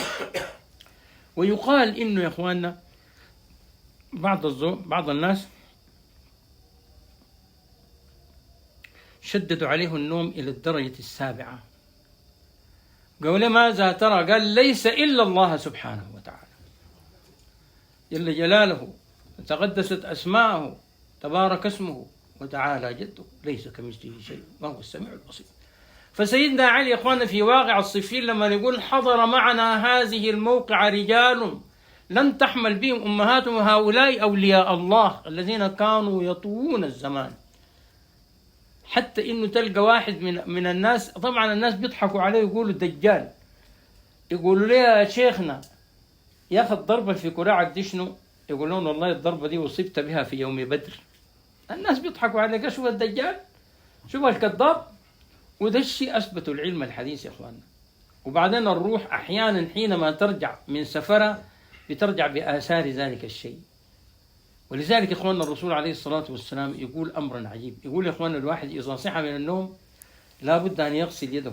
ويقال إنه يا إخواننا بعض الناس شددوا عليه النوم إلى الدرجة 7. قالوا ماذا ترى؟ قال ليس إلا الله سبحانه وتعالى جل جلاله، تقدست أسماءه، تبارك اسمه، وتعالى جده ليس كمثله شيء وهو السميع البصير. فسيدنا علي يا إخواننا في واقع الصفين لما يقول حضر معنا هذه الموقع رجال لم تحمل بهم أمهاتهم، هؤلاء أولياء الله الذين كانوا يطوون الزمان، حتى إنه تلقى واحد من الناس، طبعا الناس بيضحكوا عليه يقولوا دجال، يقولوا ليه يا شيخنا ياخذ ضربة في كراعك دي شنو؟ يقولون والله الضربة دي أصبت بها في يوم بدر. الناس بيضحكوا عليك، شوف الدجال، شوف الكذاب. وده الشيء أثبته العلم الحديث يا إخواننا. وبعدين الروح أحيانا حينما ترجع من سفرة بترجع بآثار ذلك الشيء. ولذلك يا إخواننا الرسول عليه الصلاة والسلام يقول أمرا عجيب، يقول يا إخواننا الواحد إذا صحى من النوم لابد أن يغسل يده.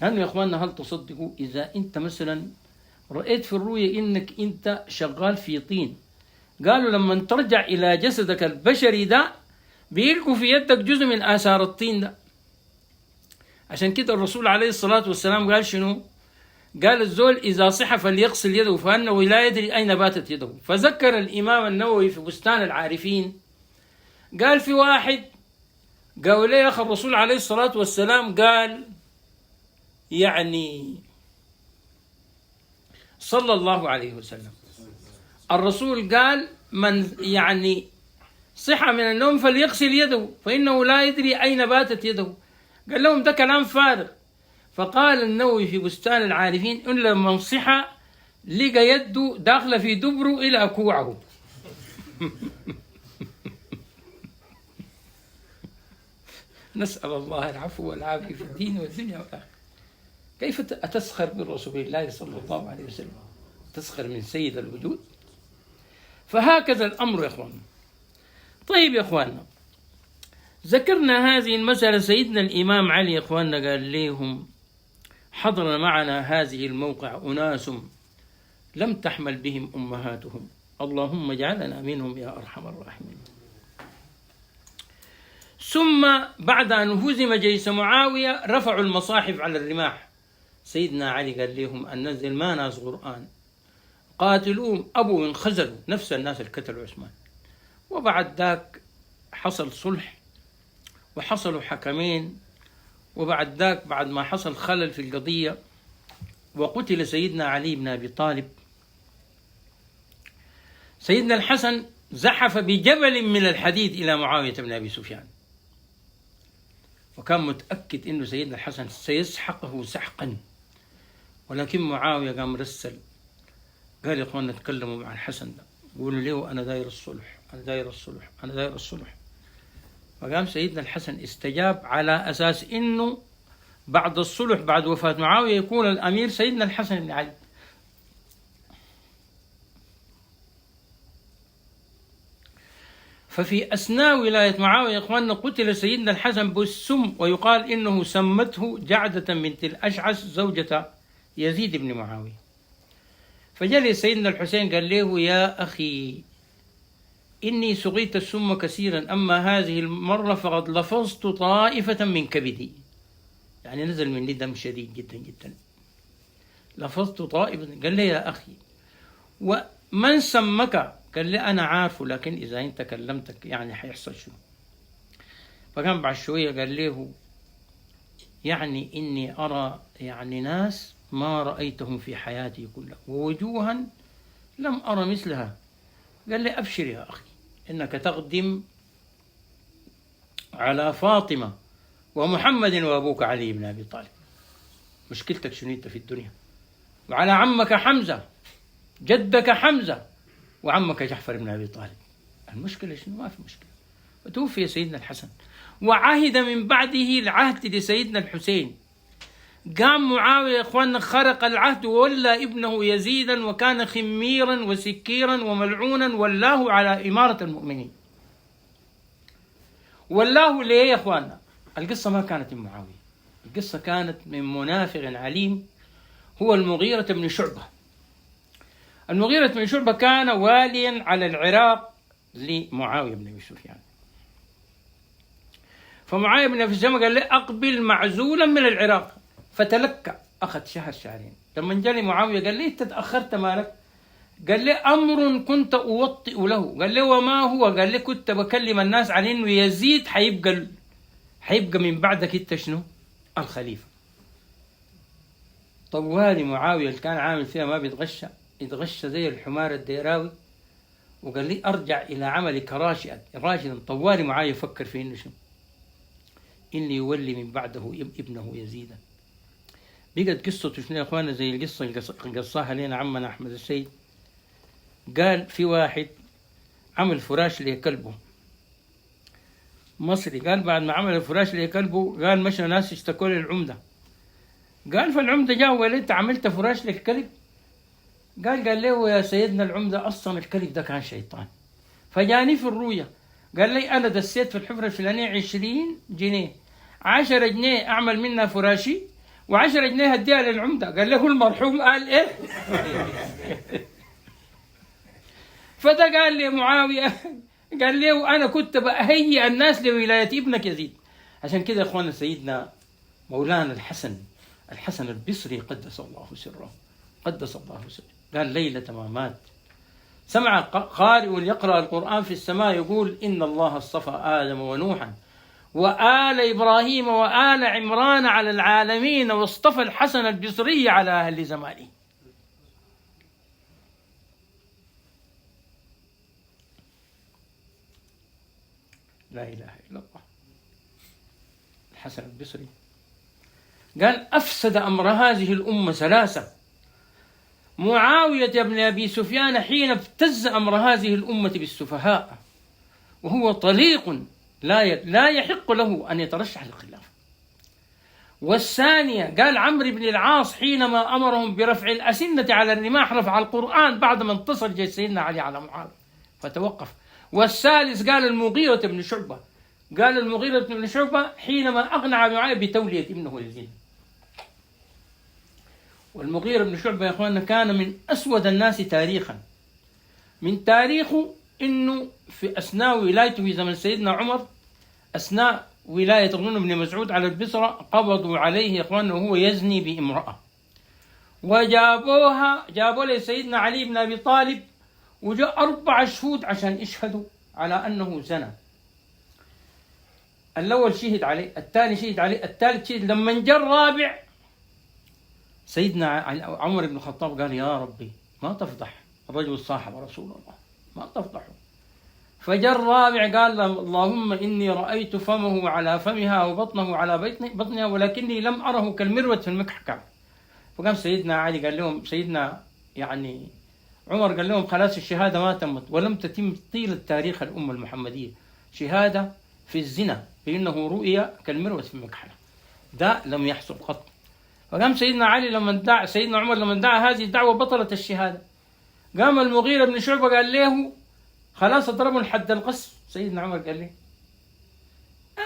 لأنه يا إخواننا هل تصدقوا إذا أنت مثلا رأيت في الرؤية إنك أنت شغال في طين، قالوا لما ترجع إلى جسدك البشري ده بيلقوا في يدك جزء من آثار الطين ده. عشان كده الرسول عليه الصلاة والسلام قال شنو؟ قال الزول إذا صح فليغسل يده فإنه لا يدري أين باتت يده. فذكر الإمام النووي في بستان العارفين قال في واحد قالوا ليه يا أخي الرسول عليه الصلاة والسلام قال يعني صلى الله عليه وسلم، الرسول قال من يعني صحى من النوم فليغسل يده فإنه لا يدري أين باتت يده. قال لهم ده كلام فارغ. فقال النووي في بستان العارفين إن لما صحى لقى يده داخلة في دبره إلى كوعه. نسأل الله العفو والعافية في الدين والدنيا والآخرة. كيف أتسخر برسول الله صلى الله عليه وسلم؟ تسخر من سيد الوجود؟ فهكذا الأمر يا إخواننا. طيب يا إخواننا، ذكرنا هذه المسألة. سيدنا الإمام علي يا إخواننا قال لهم حضر معنا هذه الموقع أناس لم تحمل بهم أمهاتهم، اللهم اجعلنا منهم يا أرحم الراحمين. ثم بعد أن هزم جيش معاوية رفعوا المصاحف على الرماح. سيدنا علي قال لهم أن ننزل ما ناس قرآن قاتلوهم أبوا انخزلوا، نفس الناس اللي قتلوا عثمان. وبعد ذاك حصل صلح وحصلوا حكمين. وبعد ذاك بعد ما حصل خلل في القضية وقتل سيدنا علي بن أبي طالب، سيدنا الحسن زحف بجبل من الحديد إلى معاوية بن أبي سفيان، وكان متأكد إنه سيدنا الحسن سيسحقه سحقا. ولكن معاوية قام رسل قال يا إخوان نتكلموا مع الحسن ده، قولوا له أنا داير الصلح، أنا داير الصلح، أنا داير الصلح. فقام سيدنا الحسن استجاب على أساس إنه بعد الصلح بعد وفاة معاوية يكون الأمير سيدنا الحسن بن علي. ففي أثناء ولاية معاوية يا إخواننا قتل سيدنا الحسن بالسم، ويقال إنه سمته جعدة بنت الأشعث زوجة يزيد بن معاوية. فجلس سيدنا الحسين قال له يا أخي إني سقيت السم كثيرا، أما هذه المرة فقد لفظت طائفة من كبدي، يعني نزل مني دم شديد جدا جدا، لفظت طائفة. قال لي يا أخي ومن سمك؟ قال لي أنا عارفه لكن إذا أنت كلمتك يعني حيحصل شنو. فقام بعد شوية قال له يعني إني أرى يعني ناس ما رأيتهم في حياتي كلها ووجوها لم أرى مثلها. قال لي أبشر يا أخي إنك تقدم على فاطمة ومحمد وأبوك علي بن أبي طالب، مشكلتك شنو أنت في الدنيا، وعلى عمك حمزة جدك حمزة وعمك جعفر بن أبي طالب. المشكلة شنو؟ ما في مشكلة. وتوفي سيدنا الحسن وعهد من بعده العهد لسيدنا الحسين. قام معاوية يا إخواننا خرق العهد وولى ابنه يزيدا وكان خميرا وسكيرا وملعونا، ولاه على إمارة المؤمنين. ولاه ليه يا إخواننا؟ القصة ما كانت من معاوية، القصة كانت من منافق عليم هو المغيرة بن شعبة. المغيرة بن شعبة كان واليا على العراق لمعاوية بن أبي سفيان. فمعاوية بن أبي سفيان قال له أقبل معزولا من العراق، فتلكى، أخذ شهر شهرين. لما جاء معاوية قال لي أنت تأخرت مالك؟ قال لي أمر كنت أوطئ له. قال لي وما هو؟ قال لي كنت بكلم الناس عن إنه يزيد حيبقى من بعدك أنت شنو؟ الخليفة. طوالي معاوية اللي كان عامل فيها ما بيتغشى، يتغشى زي الحمار الديراوي، وقال لي أرجع إلى عملك راشدا. طوالي معاوية يفكر في إنه شنو؟ إني يولي من بعده ابنه يزيدا. بقت قصته شنو يا إخوانا؟ زي القصة اللي قصاها لنا عمنا أحمد السيد. قال في واحد عمل فراش لكلبه مصري، قال بعد ما عمل الفراش لكلبه قال مشى ناس اشتكوا لي العمدة. قال فالعمدة جاء وقال أنت عملت فراش للكلب؟ قال له يا سيدنا العمدة أصلا الكلب ده كان شيطان، فجاني في الرؤيا قال لي أنا دسيت في الحفرة الفلانية 20 جنيه، 10 جنيه أعمل منها فراشي و10 جنيه هديها للعمدة. قال له المرحوم قال إيه؟ فده قال لي معاوية، قال له أنا كنت بأهيئ الناس لولاية ابنك يزيد. عشان كده يا إخوانا سيدنا مولانا الحسن البصري قدس الله سره، قدس الله سره، قال ليلة ما مات سمع قارئ يقرأ القرآن في السماء يقول إن الله اصطفى آدم ونوحا وآل إبراهيم وآل عمران على العالمين واصطفى الحسن البصري على أهل زمانه. لا إله إلا الله. الحسن البصري قال أفسد أمر هذه الأمة ثلاثة. معاوية بن أبي سفيان حين ابتز أمر هذه الأمة بالسفهاء وهو طليق لا يحق له أن يترشح للخلافة. والثانية قال عمرو بن العاص حينما أمرهم برفع الأسنة على الرماح رفع القرآن بعد ما انتصر جيش سيدنا علي على معاوية فتوقف. والثالث قال المغيرة بن شعبة، قال المغيرة بن شعبة حينما أقنع معاوية بتولية ابنه يزيد. والمغيرة بن شعبة يا أخواننا كان من أسود الناس تاريخا. من تاريخه إنه في أثناء ولايته في زمن سيدنا عمر، أثناء ولاية غنم بن مسعود على البصرة، قبضوا عليه يا أخواننا وهو يزني بامرأة، جابوا له سيدنا علي بن أبي طالب، وجاء 4 شهود عشان يشهدوا على أنه زنى. الأول شهد عليه، الثاني شهد عليه، الثالث شهد. لما جاء الرابع سيدنا عمر بن الخطاب قال يا ربي ما تفضح الرجل صاحب رسول الله، ما تفضحه. فجاء الرابع قال اللهم إني رأيت فمه على فمها وبطنه على بطنها ولكني لم أره كالمروة في المكحكة. فقام سيدنا علي قال لهم، سيدنا يعني عمر قال لهم خلاص الشهادة ما تمت ولم تتم طيلة تاريخ الأمة المحمدية شهادة في الزنا بأنه رؤيا كالمروة في المكحلة، ده لم يحصل قط. فقام سيدنا علي لما سيدنا عمر لما دعا هذه الدعوة بطلت الشهادة. قام المغيرة بن شعبة قال له خلاص اضربوا لحد القصف. سيدنا عمر قال له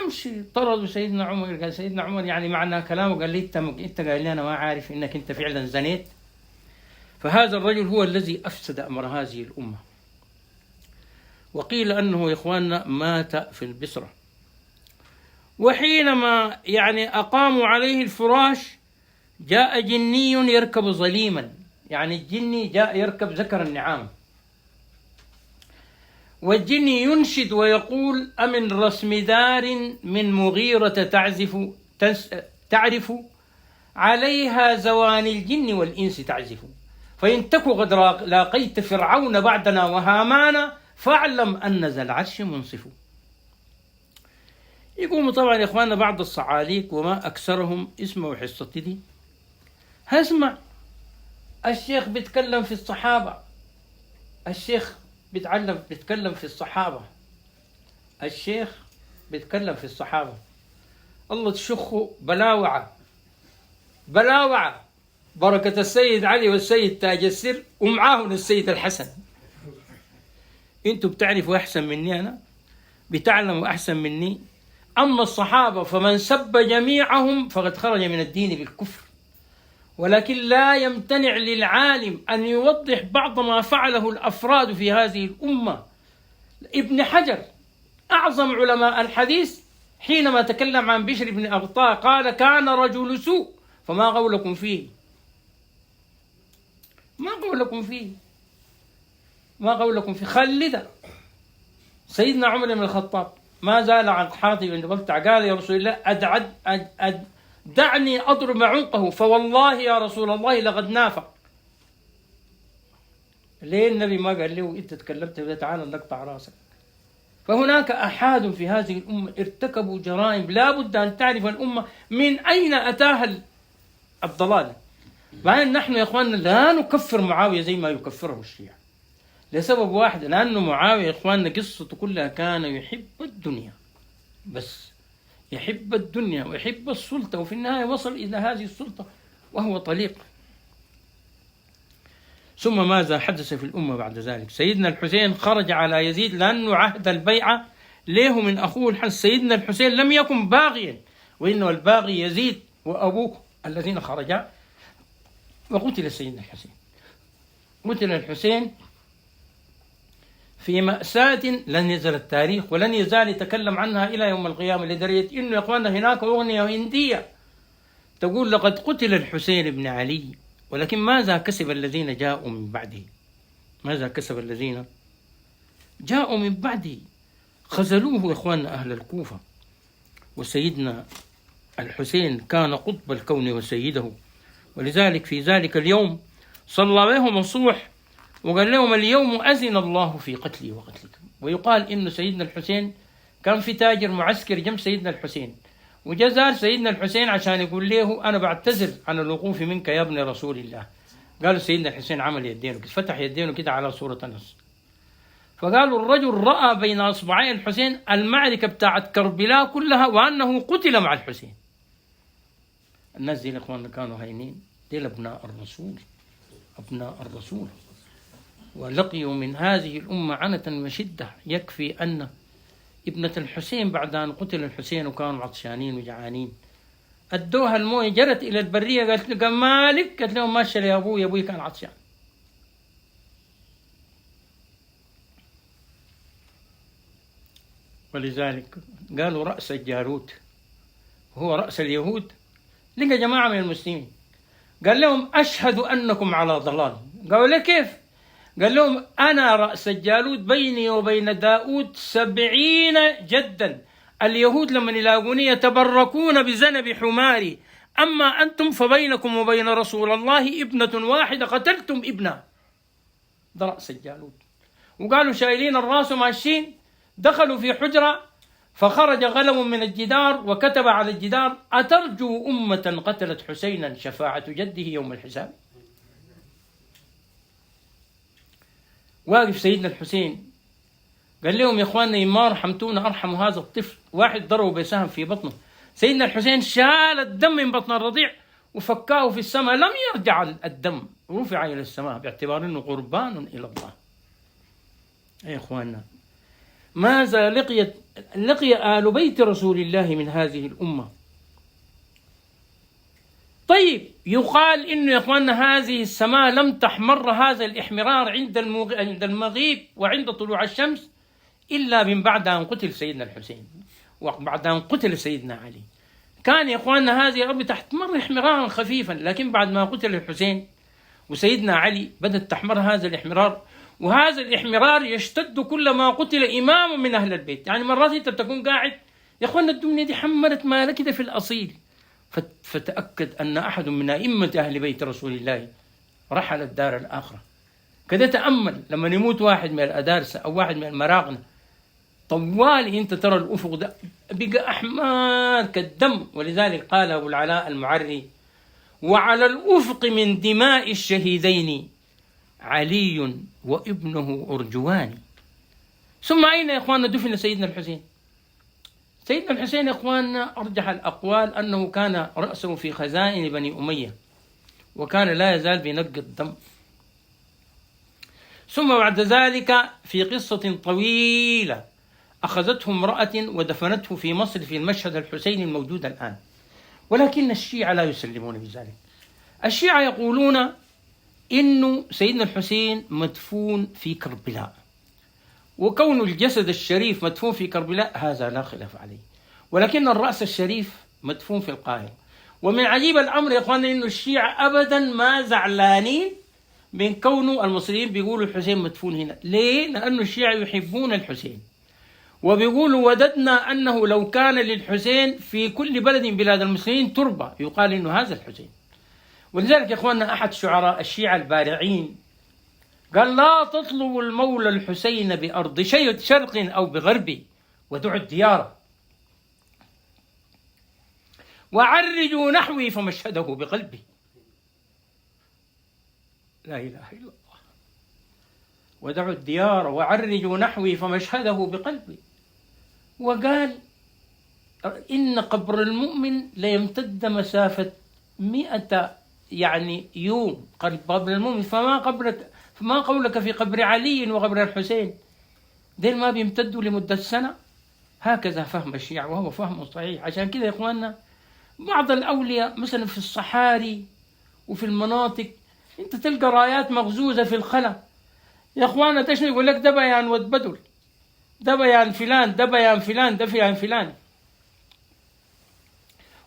امشي. طردوا سيدنا عمر. قال سيدنا عمر يعني معنى كلامه قال لي انت قال لي انا ما عارف انك انت فعلا زنيت. فهذا الرجل هو الذي افسد امر هذه الامه. وقيل انه يا اخواننا مات في البصره، وحينما يعني اقاموا عليه الفراش جاء جني يركب ظليما، يعني الجني جاء يركب ذكر النعام، والجني ينشد ويقول أمن رسم دار من مغيرة تعرف عليها زواني الجن والإنس تعزف، فإن تك قد لاقيت فرعون بعدنا وهامان فاعلم أن ذا العرش منصف. يقوموا طبعا يا إخواننا بعض الصعاليك وما أكثرهم اسمعوا حصتي دي. هسمع الشيخ بيتكلم في الصحابة، الشيخ بيتكلم في الصحابة، الشيخ بيتكلم في الصحابة. الله تشخوا بلاوعة بركة السيد علي والسيد تاج السر ومعاهم السيد الحسن. انتوا بتعرفوا أحسن مني، أنا بتعلموا أحسن مني. أما الصحابة فمن سب جميعهم فقد خرج من الدين بالكفر، ولكن لا يمتنع للعالم أن يوضح بعض ما فعله الأفراد في هذه الأمة. ابن حجر أعظم علماء الحديث حينما تكلم عن بشر بن أغطاء قال كان رجل سوء، فما قولكم فيه؟ ما قولكم فيه؟ ما قولكم في خلد سيدنا عمر بن الخطاب ما زال عن حاطب بن بلتع قال يا رسول الله دعني أضرب عنقه فوالله يا رسول الله لقد نافق. ليه النبي ما قال له أنت تكلمت تعالى نقطع راسك؟ فهناك أحد في هذه الأمة ارتكبوا جرائم لا بد أن تعرف الأمة من أين أتاها الضلال. بعدين نحن يا إخواننا لا نكفر معاوية زي ما يكفره الشيعة لسبب واحد، لأنه معاوية يا إخواننا قصته كلها كان يحب الدنيا، بس يحب الدنيا ويحب السلطة، وفي النهاية وصل إلى هذه السلطة وهو طليق. ثم ماذا حدث في الأمة بعد ذلك؟ سيدنا الحسين خرج على يزيد لأنه عهد البيعة له من أخوه الحسن. سيدنا الحسين لم يكن باغيا، وإنه الباغي يزيد وأبوه الذين خرجا، وقتل سيدنا الحسين. قتل الحسين في مأساة لن يزال التاريخ ولن يزال يتكلم عنها إلى يوم القيامة، لدرجة إنه يا أخواننا هناك أغنية هندية تقول لقد قتل الحسين بن علي، ولكن ماذا كسب الذين جاءوا من بعده؟ ماذا كسب الذين جاءوا من بعده؟ خذلوه يا إخواننا أهل الكوفة. وسيدنا الحسين كان قطب الكون وسيده، ولذلك في ذلك اليوم صلى بهم الصبح وقال لهم اليوم أذن الله في قتلي وقتلكم. ويقال إن سيدنا الحسين كان في تاجر معسكر جنب سيدنا الحسين، وجزال سيدنا الحسين عشان يقول له أنا بعتذر عن الوقوف منك يا ابن رسول الله. قالوا سيدنا الحسين عمل يدينه كده، فتح يدينه كده على صورة نصر. فقالوا الرجل رأى بين أصبعي الحسين المعركة بتاعت كربلاء كلها وأنه قتل مع الحسين. الناس دي الإخوان كانوا هينين، دي أبناء الرسول، أبناء الرسول، ولقيوا من هذه الأمة عنة وشدة. يكفي أن ابنة الحسين بعد أن قتل الحسين وكانوا عطشانين وجعانين أدوها المويه، جرت إلى البرية قالت له مالك؟ قالت لهم ماشي يا أبوي، أبوي كان عطشان. ولذلك قالوا رأس الجارود هو رأس اليهود. لقى جماعة من المسلمين قال لهم أشهد أنكم على ضلال. قالوا ليه كيف؟ قال لهم أنا رأس الجالوت، بيني وبين داود 70 جدا، اليهود لما يلاقوني يتبركون بذنب حماري، أما أنتم فبينكم وبين رسول الله ابنة واحدة قتلتم ابنها. ده رأس الجالوت. وقالوا شايلين الراس وماشيين، دخلوا في حجرة فخرج غلم من الجدار وكتب على الجدار أترجو أمة قتلت حسينا شفاعة جده يوم الحساب. واقف سيدنا الحسين قال لهم يا إخواننا ما رحمتونا أرحموا هذا الطفل. واحد ضربه بسهم في بطنه، سيدنا الحسين شال الدم من بطن الرضيع وفكاه في السماء، لم يرجع الدم، رفع إلى السماء باعتبار أنه قربان إلى الله. يا إخواننا ماذا لقي آل بيت رسول الله من هذه الأمة؟ طيب يقال إنه يا إخواننا هذه السماء لم تحمر هذا الإحمرار عند المغيب وعند طلوع الشمس إلا من بعد أن قتل سيدنا الحسين وبعد أن قتل سيدنا علي. كان يا إخواننا هذه الأرض تحمر إحمرارا خفيفا، لكن بعد ما قتل الحسين وسيدنا علي بدأت تحمر هذا الإحمرار، وهذا الإحمرار يشتد كلما قتل إمام من أهل البيت. يعني مرات أنت بتكون قاعد يا إخواننا الدنيا دي حمرت ما كده في الأصيل، فتأكد أن أحد من أئمة أهل بيت رسول الله رحل الدار الآخرة. كده تأمل لما يموت واحد من الأدارسة أو واحد من المراغنة، طوال أنت ترى الأفق ده بقى أحمر كالدم. ولذلك قال أبو العلاء المعري وعلى الأفق من دماء الشهيدين علي وابنه أرجوان. ثم أين يا إخواننا دفن سيدنا الحسين؟ سيدنا الحسين يا إخواننا أرجح الأقوال أنه كان رأسه في خزائن بني أمية، وكان لا يزال بينقي الدم. ثم بعد ذلك في قصة طويلة أخذته امرأة ودفنته في مصر في المشهد الحسيني الموجود الآن، ولكن الشيعة لا يسلمون بذلك. الشيعة يقولون إنه سيدنا الحسين مدفون في كربلاء، وكون الجسد الشريف مدفون في كربلاء هذا لا خلاف عليه، ولكن الرأس الشريف مدفون في القاهرة. ومن عجيب الأمر يا إخواننا إنه الشيعة أبدا ما زعلانين من كونه المصريين بيقولوا الحسين مدفون هنا. ليه؟ لأنه الشيعة يحبون الحسين، وبيقولوا وددنا أنه لو كان للحسين في كل بلد من بلاد المسلمين تربة يقال إنه هذا الحسين. ولذلك يا إخواننا أحد شعراء الشيعة البارعين قال: لا تطلبوا المولى الحسين بأرض شرق أو بغرب، ودعوا الديار وعرجوا نحوي فمشهده بقلبي. لا إله إلا الله. ودعوا الديار وعرجوا نحوي فمشهده بقلبي. وقال: إن قبر المؤمن ليمتد مسافة 100 يوم. قبر المؤمن فما قولك في قبر علي وقبر الحسين؟ دين ما بيمتدوا لمدة سنة. هكذا فهم الشيعة، وهو فهم صحيح. عشان كده يا إخواننا بعض الأولياء مثلا في الصحاري وفي المناطق أنت تلقى رايات مغزوزة في الخلا. يا إخواننا تشنو يقول لك: ده بيان ود بدر، ده بيان فلان، ده بيان فلان، ده بيان فلان.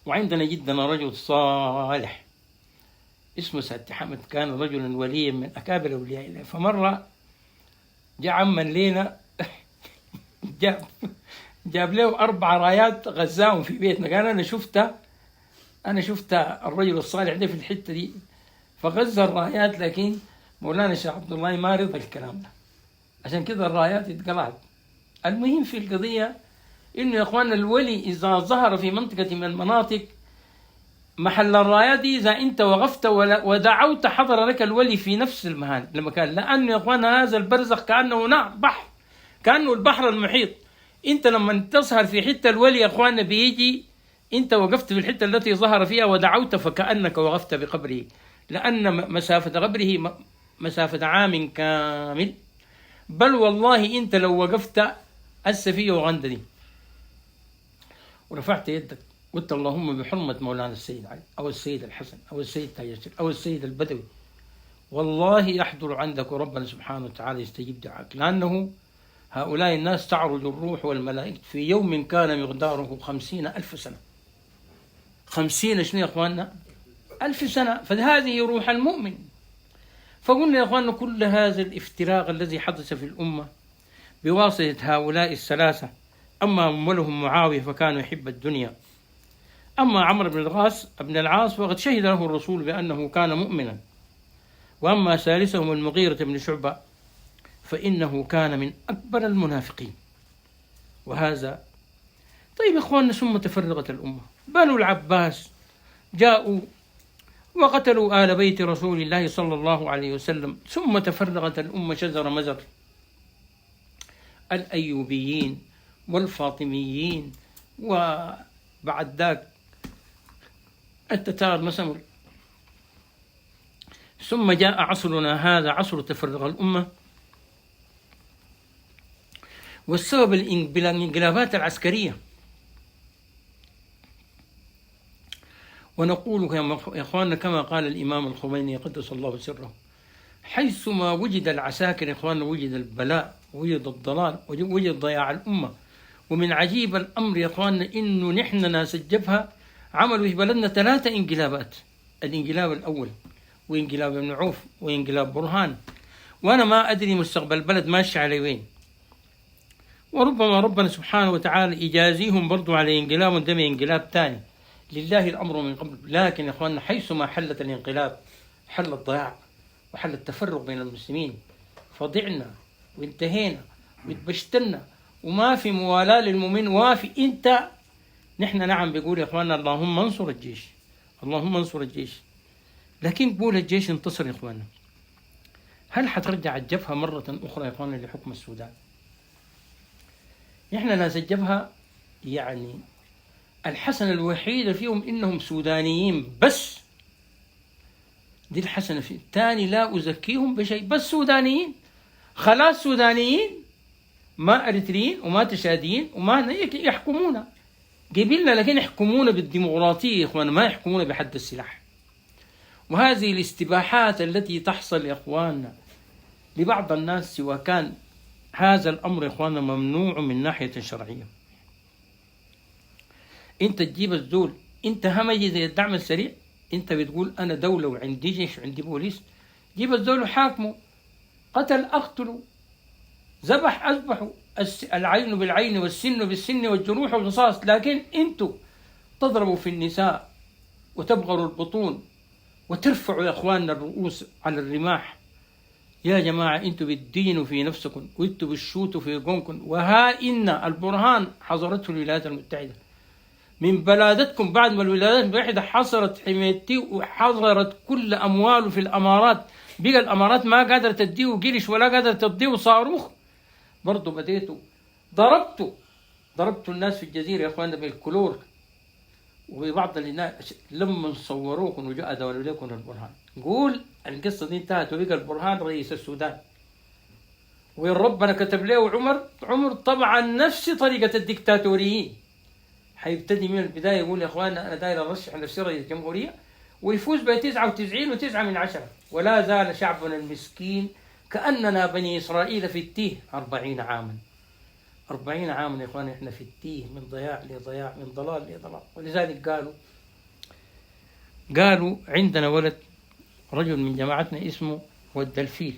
وعندنا جدنا رجل صالح اسمه سيد حمد، كان رجلا وليا من أكابر أولياء الله. فمرة جاء عما لينا جاب له 4 رايات غزاهم في بيتنا. قال: أنا شفت الرجل الصالح ده في الحتة دي فغزا الرايات، لكن مولانا الشيخ عبد الله ما رضى الكلام ده، عشان كده الرايات اتقلعت. المهم في القضية إنه يا إخواننا الولي إذا ظهر في منطقة من المناطق محل الرايات دي، إذا أنت وقفت ودعوت حضر لك الولي في نفس المكان. لأنه يا إخواننا هذا البرزخ كأنه بحر، كأنه البحر المحيط. أنت لما تظهر في حتة الولي يا إخواننا بيجي، أنت وقفت في الحتة التي ظهر فيها ودعوت فكأنك وقفت بقبره، لأن مسافة قبره مسافة عام كامل. بل والله أنت لو وقفت السفيه وغندني ورفعت يدك قلت: اللهم بحرمة مولانا السيد علي أو السيد الحسن أو السيد تاجر أو السيد البدوي، والله يحضر عندك وربنا سبحانه وتعالى يستجيب دعاك. لأنه هؤلاء الناس تعرج الروح والملائكة في يوم كان مقداره 50,000 سنة. 50 شنو يا إخواننا؟ 1000 سنة. فهذه روح المؤمن. فقلنا يا إخواننا كل هذا الافتراق الذي حدث في الأمة بواسطة هؤلاء الثلاثة. أما أولهم معاوية فكان يحب الدنيا، أما عمرو بن العاص فقد شهد له الرسول بأنه كان مؤمنا، وأما ثالثهم المغيرة بن شعبة فإنه كان من أكبر المنافقين. وهذا طيب يا إخواننا. ثم تفرقت الأمة. بنو العباس جاءوا وقتلوا آل بيت رسول الله صلى الله عليه وسلم. ثم تفرقت الأمة شزر مزر. الأيوبيين والفاطميين، وبعد ذاك التتار مسمر. ثم جاء عصرنا هذا، عصر تفرق الأمة، والسبب الانقلابات العسكرية. ونقول يا إخواننا كما قال الإمام الخميني قدس الله سره: حيثما وجد العساكر يا إخواننا وجد البلاء، وجد الضلال، وجد ضياع الأمة. ومن عجيب الأمر يا إخواننا إنه نحن ناس الجبهة عملوا في بلدنا 3 انقلابات: الانقلاب الأول، وانقلاب ابن عوف، وانقلاب برهان. وأنا ما أدري مستقبل البلد ماشي على وين. وربما ربنا سبحانه وتعالى يجازيهم برضو على انقلاب دم انقلاب تاني. لله الأمر من قبل. لكن يا إخواننا حيثما حلت الانقلاب حل الضياع وحل التفرق بين المسلمين، فضعنا وانتهينا واتبشتنا، وما في موالاة للمؤمن. وافي انت نحن نعم بيقول يا إخواننا: اللهم انصر الجيش، اللهم انصر الجيش. لكن قول الجيش انتصر يا إخواننا، هل حترجع الجبهة مرة أخرى يا إخواننا لحكم السودان؟ نحن ناس الجبهة الحسنة الوحيدة فيهم إنهم سودانيين بس. دي الحسنة في الثاني، لا أزكيهم بشيء، بس سودانيين خلاص. سودانيين ما أريتريين وما تشاديين وما يحكمونا قبلنا، لكن يحكمونا بالديمقراطية يا إخوانا، ما يحكمونا بحد السلاح. وهذه الاستباحات التي تحصل يا إخواننا لبعض الناس، سواء كان هذا الأمر يا إخواننا ممنوع من ناحية شرعية. أنت تجيب الزول، أنت همجي زي الدعم السريع، أنت بتقول أنا دولة وعندي جيش وعندي بوليس، جيب الزول حاكمه، قتل أقتله، ذبح أذبحه، العين بالعين والسن بالسن والجروح والقصاص. لكن أنتوا تضربوا في النساء وتبغروا البطون وترفعوا يا أخواننا الرؤوس على الرماح. يا جماعة أنتوا بتدينوا في نفسكم وأنتوا بتشوتوا في قومكم. وها إن البرهان حظرته الولايات المتحدة من بلادتكم بعد ما الولايات المتحدة حصرت حمايتي وحظرت كل أمواله في الأمارات. بقى الأمارات ما قادرة تديه قرش ولا قادرة تديه صاروخ. برضو بديتوا ضربتوا الناس في الجزيرة يا أخواننا بالكلور. وبعض الناس لما صوروكم وجاء دولوا لكم البرهان. قول القصة دي انتهت وبقى البرهان رئيس السودان. وين ربنا كتب له عمر طبعا نفس طريقة الدكتاتوريين. حيبتدي من البداية يقول يا أخواننا أنا داير أرشح نفسي رئيس الجمهورية ويفوز ب 99.9 ولا زال شعبنا المسكين كأننا بني إسرائيل في التيه 40 عاما. 40 عاما يا إخواني إحنا في التيه، من ضياع لضياع، من ضلال لضلال. ولذلك قالوا عندنا ولد رجل من جماعتنا اسمه ود الفيل،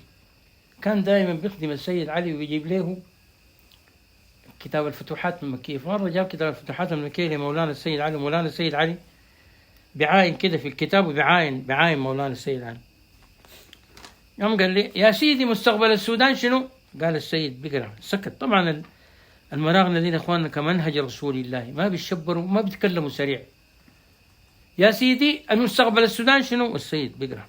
كان دائما بيخدم السيد علي ويجيب له كتاب الفتوحات المكية. فمرة جاب كتاب الفتوحات المكية لمولانا السيد علي، ومولانا السيد علي بعاين كده في الكتاب وبعاين مولانا السيد علي. يوم قال لي يا سيدي مستقبل السودان شنو؟ قال السيد بقرا سكت. طبعا المراغنة الذين اخواننا كمنهج رسول الله ما بيشبروا ما بيتكلموا سريع. يا سيدي المستقبل السودان شنو؟ السيد بقرا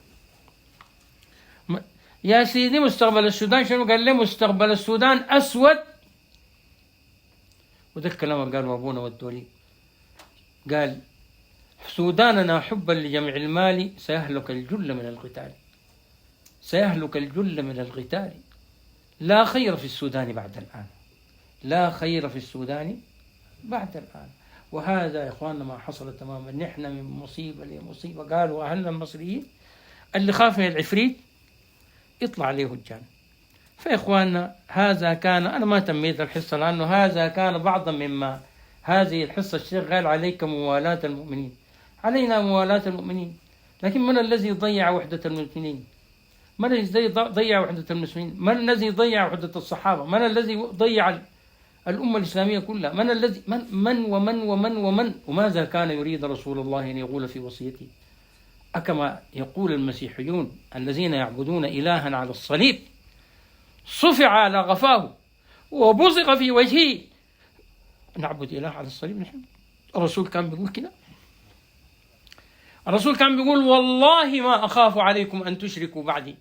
يا سيدي مستقبل السودان شنو؟ قال لي مستقبل السودان أسود. وده الكلام اللي قاله أبونا والدولي، قال سوداننا حبا لجمع المال سيهلك الجل من القتال، سيهلك الجل من القتال. لا خير في السودان بعد الآن، لا خير في السودان بعد الآن. وهذا يا إخواننا ما حصل تماما. نحن من مصيبة لمصيبة. قالوا أهلنا المصريين اللي خاف من العفريت يطلع عليه هجان. فإخواننا هذا كان، أنا ما تميت الحصة لأنه هذا كان بعضا مما هذه الحصة الشيخ قال عليك موالاة المؤمنين. علينا موالاة المؤمنين، لكن من الذي ضيع وحدة المسلمين؟ من الذي ضيع وحدة المسلمين؟ من الذي ضيع وحدة الصحابة؟ من الذي ضيع الأمة الإسلامية كلها؟ من الذي من وماذا كان يريد رسول الله أن يقول في وصيته؟ أكما يقول المسيحيون الذين يعبدون إلها على الصليب صفع على غفاه وبصق في وجهه. نعبد إله على الصليب نحن؟ الرسول كان بيقول كده. الرسول كان بيقول والله ما أخاف عليكم أن تشركوا بعدي.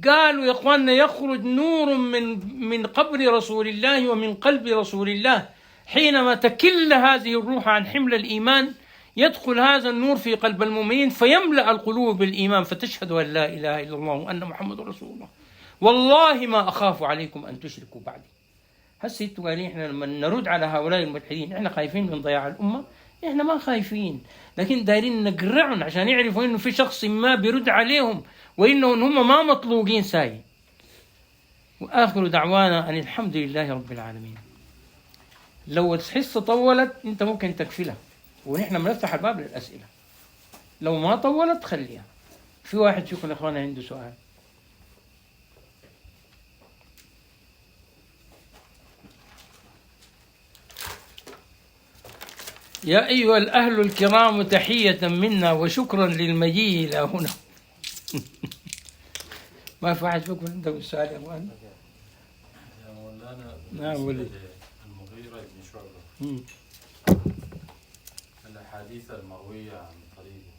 قالوا يا إخواننا يخرج نور من قبر رسول الله ومن قلب رسول الله. حينما تكل هذه الروح عن حمل الإيمان يدخل هذا النور في قلب المؤمنين فيملأ القلوب بالإيمان فتشهد أن لا إله إلا الله وأن محمد رسول الله. والله ما أخاف عليكم أن تشركوا بعدي. هسه انتوا قايلين احنا لما نرد على هؤلاء الملحدين احنا خايفين من ضياع الأمة؟ احنا ما خايفين، لكن دايرين نقرعهم عشان يعرفوا انه في شخص ما بيرد عليهم وانه هم ما مطلوقين ساي. وآخر دعوانا أن الحمد لله رب العالمين. لو الحصة طولت انت ممكن تكفلها ونحن بنفتح الباب للأسئلة. لو ما طولت خليها. في واحد شوفوا اخوانا عنده سؤال. يا أيها الأهل الكرام تحية منا وشكرا للمجيء إلى هنا. ما في واحد فيكم عنده سؤال يا أخوان؟ يا مولانا نعم ولد. المغيرة بن شعبة الأحاديث المروية عن طريقه.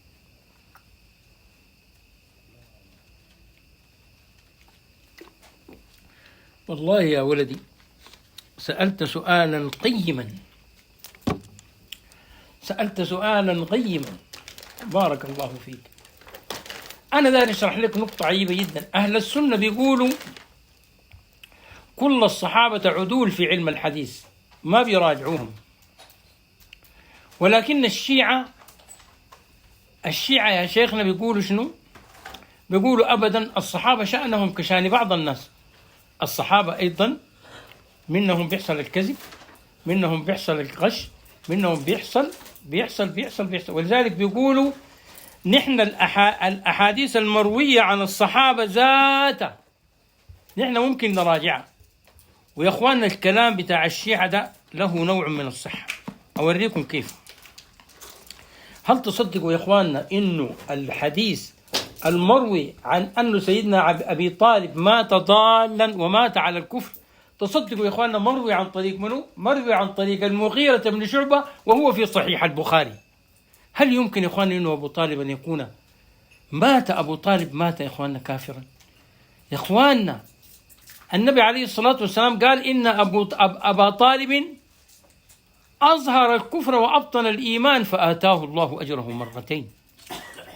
والله يا ولدي سألت سؤالا قيما، سألت سؤالا قيما، بارك الله فيك. أنا داير أشرح لك نقطة عجيبة جدا. أهل السنة بيقولوا كل الصحابة عدول في علم الحديث ما بيراجعوهم، ولكن الشيعة يا شيخنا بيقولوا شنو؟ بيقولوا أبدا الصحابة شأنهم كشان بعض الناس. الصحابة أيضا منهم بيحصل الكذب، منهم بيحصل الغش، منهم بيحصل. ولذلك بيقولوا نحن الأحاديث المروية عن الصحابة ذاتها نحن ممكن نراجعها. ويا أخواننا الكلام بتاع الشيعة ده له نوع من الصحة، أوريكم كيف. هل تصدقوا يا أخواننا إنه الحديث المروي عن أن سيدنا أبي طالب مات ضالا ومات على الكفر، تصدقوا يا أخواننا مروي عن طريق منو؟ مروي عن طريق المغيرة بن شعبة، وهو في صحيح البخاري. هل يمكن يا أخواننا إنه أبو طالب أن يكون مات أبو طالب مات يا أخواننا كافرا؟ يا أخواننا النبي عليه الصلاة والسلام قال إن أبا طالب أظهر الكفر وأبطن الإيمان فآتاه الله أجره مرتين.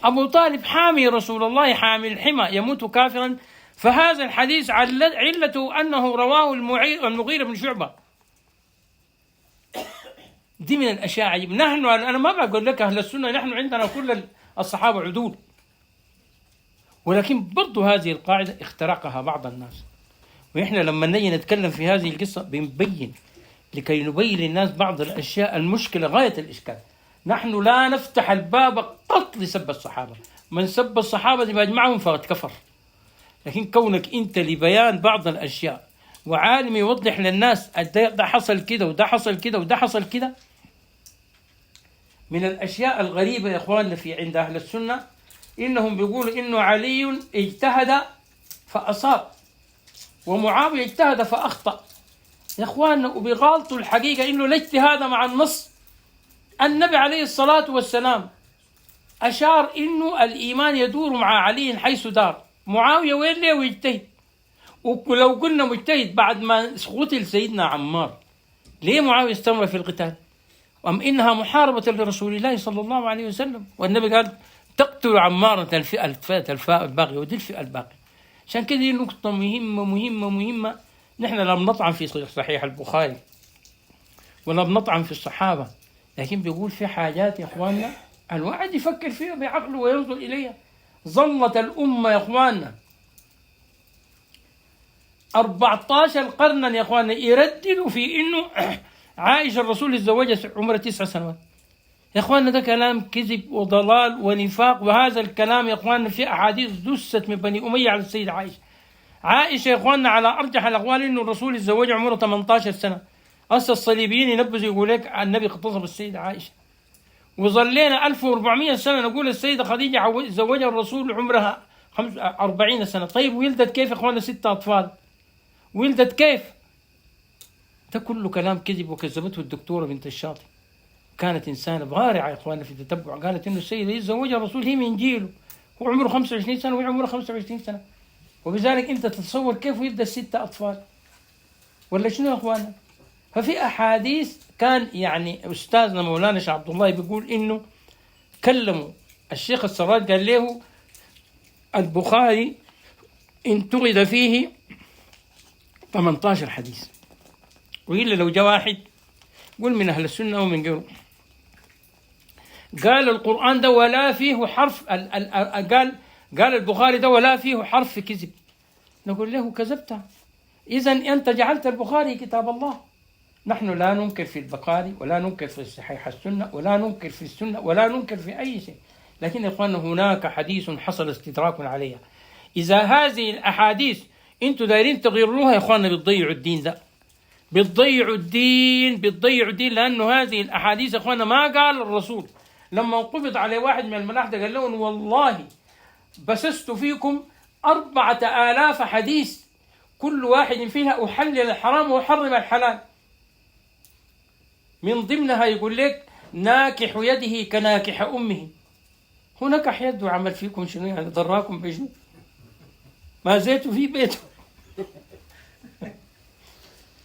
أبو طالب حامي رسول الله، حامي الحمى، يموت كافرا. فهذا الحديث علته أنه رواه المغيرة بن شعبة. دي من الأشياء عجيبة. نحن، أنا ما بقول لك أهل السنة نحن عندنا كل الصحابة عدول، ولكن برضو هذه القاعدة اخترقها بعض الناس. وإحنا لما نجي نتكلم في هذه القصة بنبين لكي نبين للناس بعض الأشياء المشكلة غاية الإشكال. نحن لا نفتح الباب قط لسب الصحابة، من سب الصحابة بأجمعهم فقد كفر. لكن كونك أنت لبيان بعض الأشياء وعالم يوضح للناس ده حصل كده وده حصل كده وده حصل كده. من الأشياء الغريبة يا أخواننا في عند أهل السنة إنهم بيقولوا إنه علي اجتهد فأصاب ومعاوية اجتهد فأخطأ. يا أخواننا وبيغالطوا الحقيقة إنه لا اجتهاد مع النص. النبي عليه الصلاة والسلام أشار إنه الإيمان يدور مع علي حيث دار. معاوية وين ليه ويجتهد؟ ولو قلنا مجتهد بعد ما قتل سيدنا عمار، ليه معاوية استمر في القتال؟ أم إنها محاربة لرسول الله صلى الله عليه وسلم، والنبي قال تقتل عمارة الفئة الباقية ودي الفئة الباقية. عشان كده دي نقطة مهمة. نحن لا بنطعن في صحيح البخاري ولا بنطعن في الصحابة، لكن بيقول في حاجات يا إخواننا الواحد يفكر فيها بعقله وينظر إليها. ظلت الأمة يا إخواننا 14 قرنا يا إخواننا يرددوا في إنه عائشة الرسول تزوجها عمرها 9 سنوات. يا إخواننا ده كلام كذب وضلال ونفاق. وهذا الكلام يا إخواننا في أحاديث دست من بني أمية على السيدة عائشة يا إخواننا على أرجح الأقوال إنه الرسول تزوجها عمره 18 سنة. أصل الصليبيين ينبذوا يقول لك النبي اغتصب السيدة عائشة، وظلينا 1400 سنة نقول السيدة خديجة تزوجها الرسول عمرها 40 سنة. طيب ولدت كيف يا إخواننا 6 أطفال؟ ولدت كيف؟ ده كله كلام كذب. وكذبته الدكتورة بنت الشاطئ، كانت إنسانة بارعة يا إخواننا في التتبع. قالت إنه السيدة يتزوجها الرسول هي من جيله، هو عمره 25 سنة وهي عمرها 25 سنة، وبذلك أنت تتصور كيف يبدأ 6 أطفال ولا شنو يا إخواننا؟ ففي أحاديث كان يعني أستاذنا مولانا شيخ عبد الله بيقول إنه كلموا الشيخ السراج قال له البخاري انتقد فيه 18 حديث، وإلا لو جاء واحد قول من أهل السنة أو من غيره قال القرآن ده ولا فيه حرف قال البخاري ده ولا فيه حرف كذب، نقول له كذبت. إذن أنت جعلت البخاري كتاب الله. نحن لا ننكر في البخاري ولا ننكر في صحيح السنة ولا ننكر في السنة ولا ننكر في أي شيء، لكن يا إخواننا هناك حديث حصل استدراك عليها. إذا هذه الأحاديث أنتوا دايرين تغيروها يا إخواننا بتضيعوا الدين ده، بتضيعوا الدين، لأنه هذه الأحاديث يا إخواننا ما قال الرسول لما قبض على واحد من الملاحدة قال لهم والله بسست فيكم 4000 حديث كل واحد فيها أحلل الحرام وأحرم الحلال. من ضمنها يقول لك ناكح يده كناكح أمه. هو نكح يده وعمل فيكم شنو يعني؟ ضراكم بشنو؟ ما زيتوا في بيته.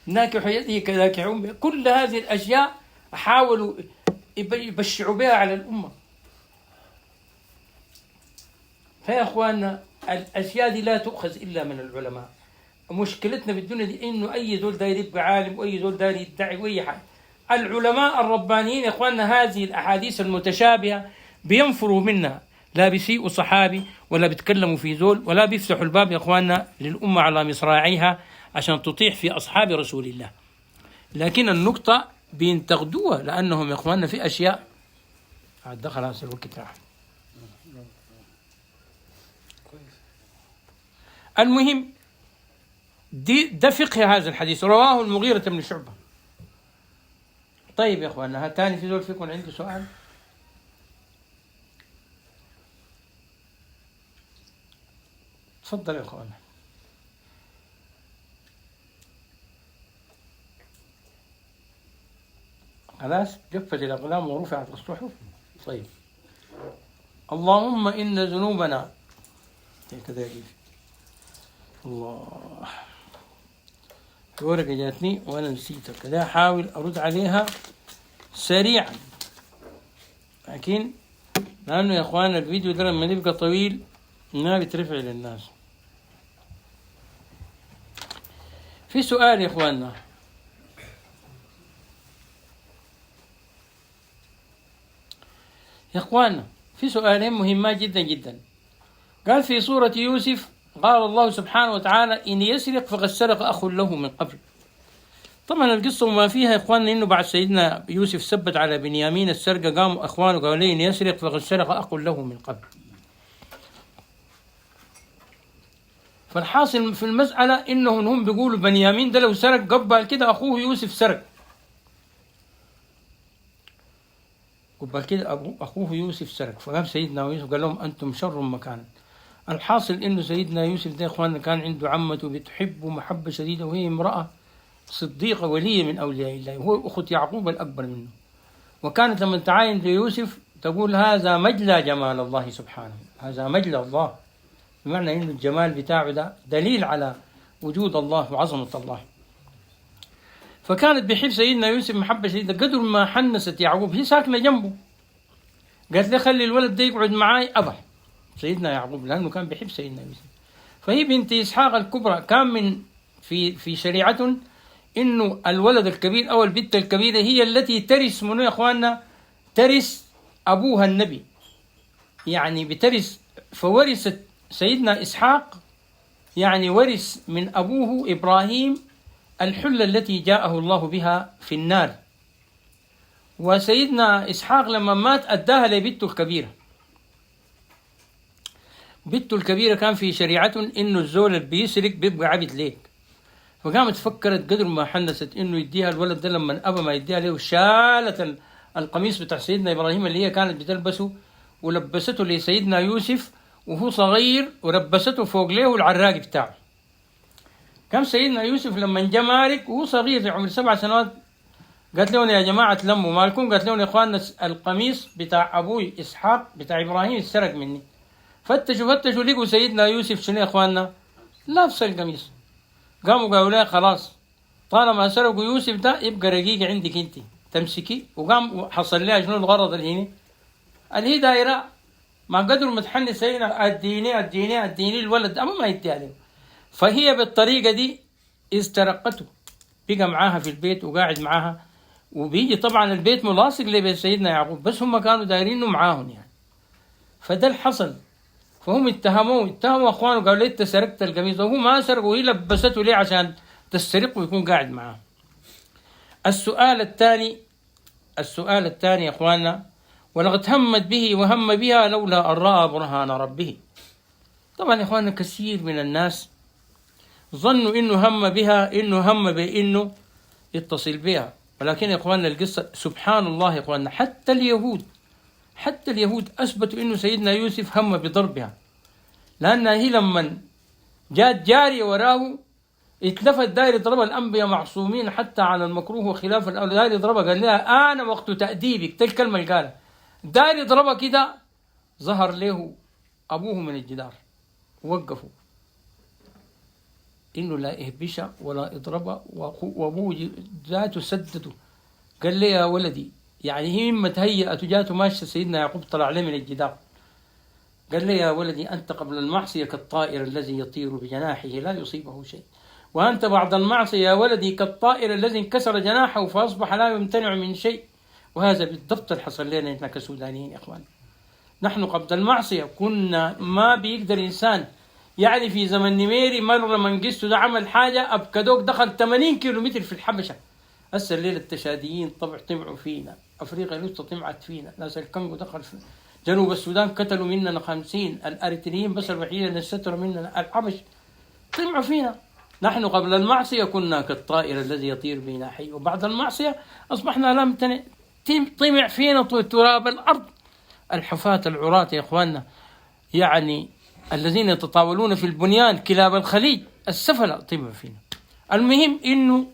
ناكح يده كناكح أمه. كل هذه الأشياء حاولوا يبشعوا بها على الأمة. فيا أخواننا الأشياء دي لا تؤخذ إلا من العلماء. مشكلتنا بالدنيا دي إنه أي دول داير يبقى عالم وأي دول داير يدعي وأي حاجة. العلماء الربانيين يا إخواننا هذه الأحاديث المتشابهة بينفروا منها، لا بيسيئوا صحابي ولا بيتكلموا في زول ولا بيفتحوا الباب يا إخواننا للأمة على مصراعيها عشان تطيح في أصحاب رسول الله. لكن النقطة بينتقدوها لأنهم يا إخواننا في أشياء دخل هذا الوقت راح المهم ده فقه هذا الحديث، رواه المغيرة بن شعبة. طيب يا اخوانا، تاني في زول فيكم عنده سؤال؟ تفضل يا اخوانا. خلاص جفت الأقلام ورفعت الصحف. طيب. اللهم إن ذنوبنا كذا. الله، الورقة جاتني وأنا نسيتها كذا، أحاول أرد عليها سريعا، لكن لأنه يا أخوانا الفيديو ده لما يبقى طويل ما بيترفع للناس. في سؤال يا أخوانا، يا إخوانا في سؤالين مهمات جدا جدا. قال في سورة يوسف قال الله سبحانه وتعالى إن يسرق فقد سرق أخ له من قبل. طبعا القصة وما فيها يا إخواننا إنه بعد سيدنا يوسف ثبت على بنيامين السرقة، قاموا أخوانه قالوا لي إن يسرق فقد سرق أخ له من قبل. فالحاصل في المسألة إنهم هم بيقولوا بنيامين ده لو سرق قبل كده أخوه يوسف سرق، قبل كده أخوه يوسف سرق. فقام سيدنا يوسف قال لهم أنتم شر مكانا. الحاصل إنه سيدنا يوسف ده إخواننا كان عنده عمته بتحبه محبة شديدة، وهي امرأة صديقة ولية من أولياء الله، وهو أخت يعقوب الأكبر منه. وكانت لما تعاين ليوسف تقول هذا مجلى جمال الله سبحانه، هذا مجلى الله، بمعنى إنه الجمال بتاعه ده دليل على وجود الله وعظمة الله. فكانت بحب سيدنا يوسف محبة شديدة قدر ما حنست يعقوب، هي ساكنة جنبه، قالت له خلي الولد ده يقعد معاي. أبى سيدنا يعقوب لأنه كان بيحب سيدنا يوسف. فهي بنت إسحاق الكبرى كان من في شريعة إنه الولد الكبير أو البنت الكبيرة هي التي ترث منه يا إخواننا، ترث أبوها النبي، يعني بترث. فورثت سيدنا إسحاق يعني ورث من أبوه إبراهيم الحلة التي جاءه الله بها في النار. وسيدنا إسحاق لما مات أداها لبنته الكبيرة. بنته الكبيرة كان في شريعة إنه الزول اللي بيسرق بيبقى عبد ليك. فقامت فكرت قدر ما حنست إنه يديها الولد ده، لما أبى ما يديها له شالت القميص بتاع سيدنا إبراهيم اللي هي كانت بتلبسه ولبسته لسيدنا يوسف وهو صغير، ولبسته فوق له العراق بتاعه. كان سيدنا يوسف لما جاء مالك وهو صغير في عمر 7 سنوات قالت لهم يا جماعة تلموا مالكم، قالت لهم يا إخواننا القميص بتاع أبوي إسحاق بتاع إبراهيم اتسرق مني. فتشوا لقوا سيدنا يوسف شنو يا إخواننا؟ لابس القميص. قاموا قالوا له خلاص طالما سرقوا يوسف ده يبقى رقيق عندك انت تمسكي. وقام حصل لها شنو الغرض اللي هي دايرة ما قدروا متحنس هنا اديني الولد اما ما يديها له. فهي بالطريقة دي استرقته، بقى معاها في البيت وقاعد معاها، وبيجي طبعا البيت ملاصق لبيت سيدنا يعقوب، بس هم كانوا دايرينه معاهم يعني. فده الحصل. فهم اتهموا اخوانه قالوا ليه انت سرقت القميص، وهو ما سرق وهي لبسته ليه عشان تسترق ويكون قاعد معاه. السؤال الثاني يا اخواننا، ولقد همت به وهم بها لولا ان راى برهان ربه. طبعا يا اخواننا كثير من الناس ظنوا انه هم بها، انه هم بانه يتصل بها، ولكن يا اخواننا القصه سبحان الله يا اخواننا حتى اليهود اثبتوا انه سيدنا يوسف هم بضربها، لانها هي لما جاءت جاريه وراه اتلفت داير يضربها. الانبياء معصومين حتى على المكروه وخلاف الاولى. داير يضربها قال لها انا وقت تاديبك، تلك الكلمه اللي قالها. داير يضربها كده ظهر له ابوه من الجدار ووقفوا انه لا يهبشها ولا يضربها، وابوه ذاته سدده قال لي يا ولدي، يعني هي مما تهيأت جاته ماشيه سيدنا يعقوب طلع عليه من الجدار قال لي يا ولدي أنت قبل المعصية كالطائر الذي يطير بجناحه لا يصيبه شيء، وأنت بعد المعصية يا ولدي كالطائر الذي انكسر جناحه فأصبح لا يمتنع من شيء. وهذا بالضبط اللي حصل لنا إحنا كسودانيين يا إخوان. نحن قبل المعصية كنا ما بيقدر إنسان، يعني في زمن نميري مرة منقسته ده عمل حاجة أبكدوك دخل 80 كيلومتر في الحبشة. هسه الليلة التشاديين طمعوا فينا، أفريقيا الوسطى طمعت فينا، ناس الكونغو دخل فينا، جنوب السودان قتلوا مننا 50. الأريتريين بس الوحيدة اللي استتروا مننا. الحبش طمعوا فينا. نحن قبل المعصية كنا كالطائر الذي يطير بجناحيه، وبعد المعصية أصبحنا لم طمع فينا تراب الأرض. الحفاة العراة يا إخواننا، يعني الذين يتطاولون في البنيان كلاب الخليج السفلة طمع فينا. المهم إنه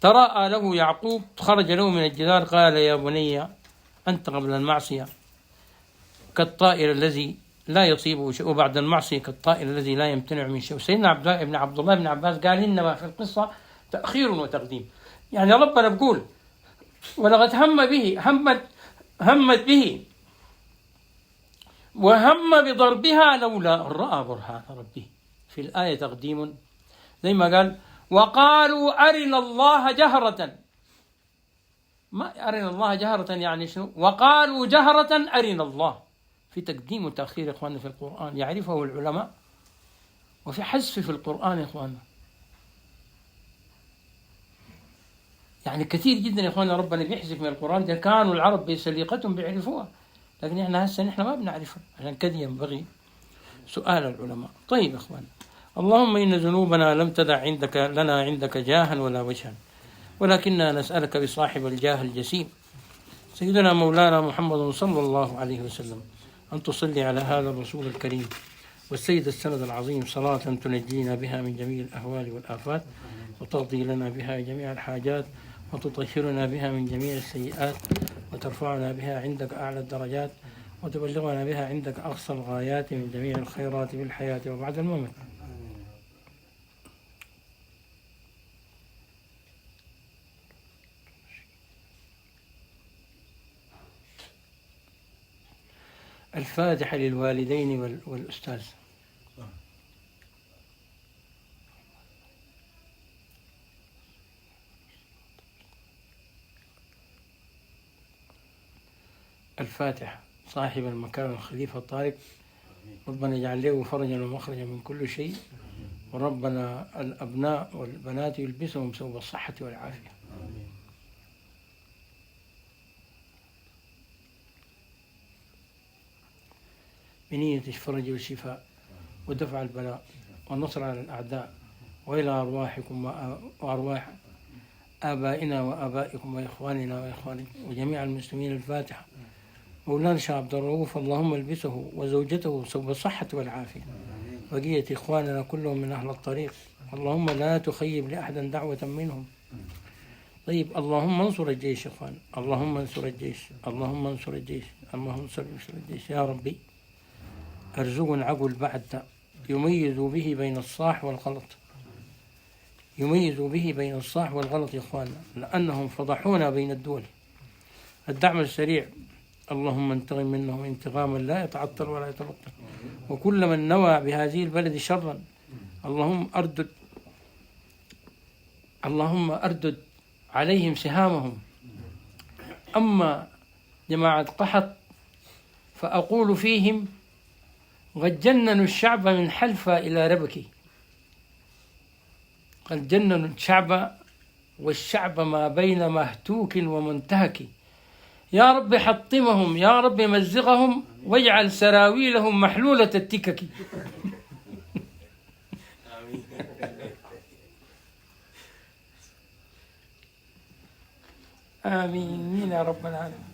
تراءى له يعقوب، خرج له من الجدار قال يا بني أنت قبل المعصية كالطائر الذي لا يصيبه شيء، وبعد المعصية كالطائر الذي لا يمتنع من شيء. سيدنا عبد الله بن عباس قال إنما في القصة تأخير وتقديم. يعني ربنا بقول ولقد همت به وهم بضربها لولا أن رأى برهان ربه. في الآية تقديم، زي ما قال وقالوا أرنا الله جهرة. ما أرنا الله جهرة يعني شنو؟ وقالوا جهرة أرنا الله. في تقديم وتأخير يا إخواننا في القرآن يعرفه العلماء، وفي حذف في القرآن يا إخواننا. يعني كثير جدا يا إخواننا ربنا بيحذف من القرآن. ده كانوا العرب بسليقتهم بيعرفوها، لكن إحنا هسه نحن ما بنعرفها. عشان كذا ينبغي سؤال العلماء. طيب يا إخواننا، اللهم إن ذنوبنا لم تدع لنا عندك جاها ولا وجها، ولكننا نسألك بصاحب الجاه الجسيم سيدنا مولانا محمد صلى الله عليه وسلم أن تصلي على هذا الرسول الكريم والسيد السند العظيم صلاة تنجينا بها من جميع الأهوال والآفات، وتقضي لنا بها جميع الحاجات، وتطهرنا بها من جميع السيئات، وترفعنا بها عندك أعلى الدرجات، وتبلغنا بها عندك أقصى الغايات من جميع الخيرات في الحياة وبعد الممات. الفاتحة للوالدين والأستاذ. الفاتحة صاحب المكان الخليفة الطارق، ربنا يجعل له فرجا ومخرجا من كل شيء، وربنا الأبناء والبنات يلبسهم ثوب الصحة والعافية. بنية الفرج والشفاء ودفع البلاء والنصر على الأعداء، وإلى أرواحكم وأرواح آبائنا وآبائكم وإخواننا وإخوانكم وجميع المسلمين. الفاتحة. مولانا الشيخ عبد الرؤوف اللهم البسه وزوجته ثوب الصحة والعافية، بقية إخواننا كلهم من أهل الطريق، اللهم لا تخيب لأحدا دعوة منهم. طيب، اللهم انصر الجيش يا إخوان، اللهم انصر الجيش، اللهم انصر الجيش، اللهم انصر الجيش يا ربي. ارزقنا عقل بعد يميز به بين الصح والغلط، يميز به بين الصح والغلط يا إخواننا، لأنهم فضحونا بين الدول. الدعم السريع، اللهم انتقم منهم انتقاما لا يتعطل ولا يتبطل، وكل من نوى بهذه البلد شرا اللهم أردد عليهم سهامهم. أما جماعة قحط فأقول فيهم قد جننوا الشعب من حلفة إلى ربكي، قد جننوا الشعب والشعب ما بين مهتوك ومنتهك. يا رب حطمهم، يا رب مزقهم، واجعل سراويلهم محلولة التكك. آمين يا رب العالمين.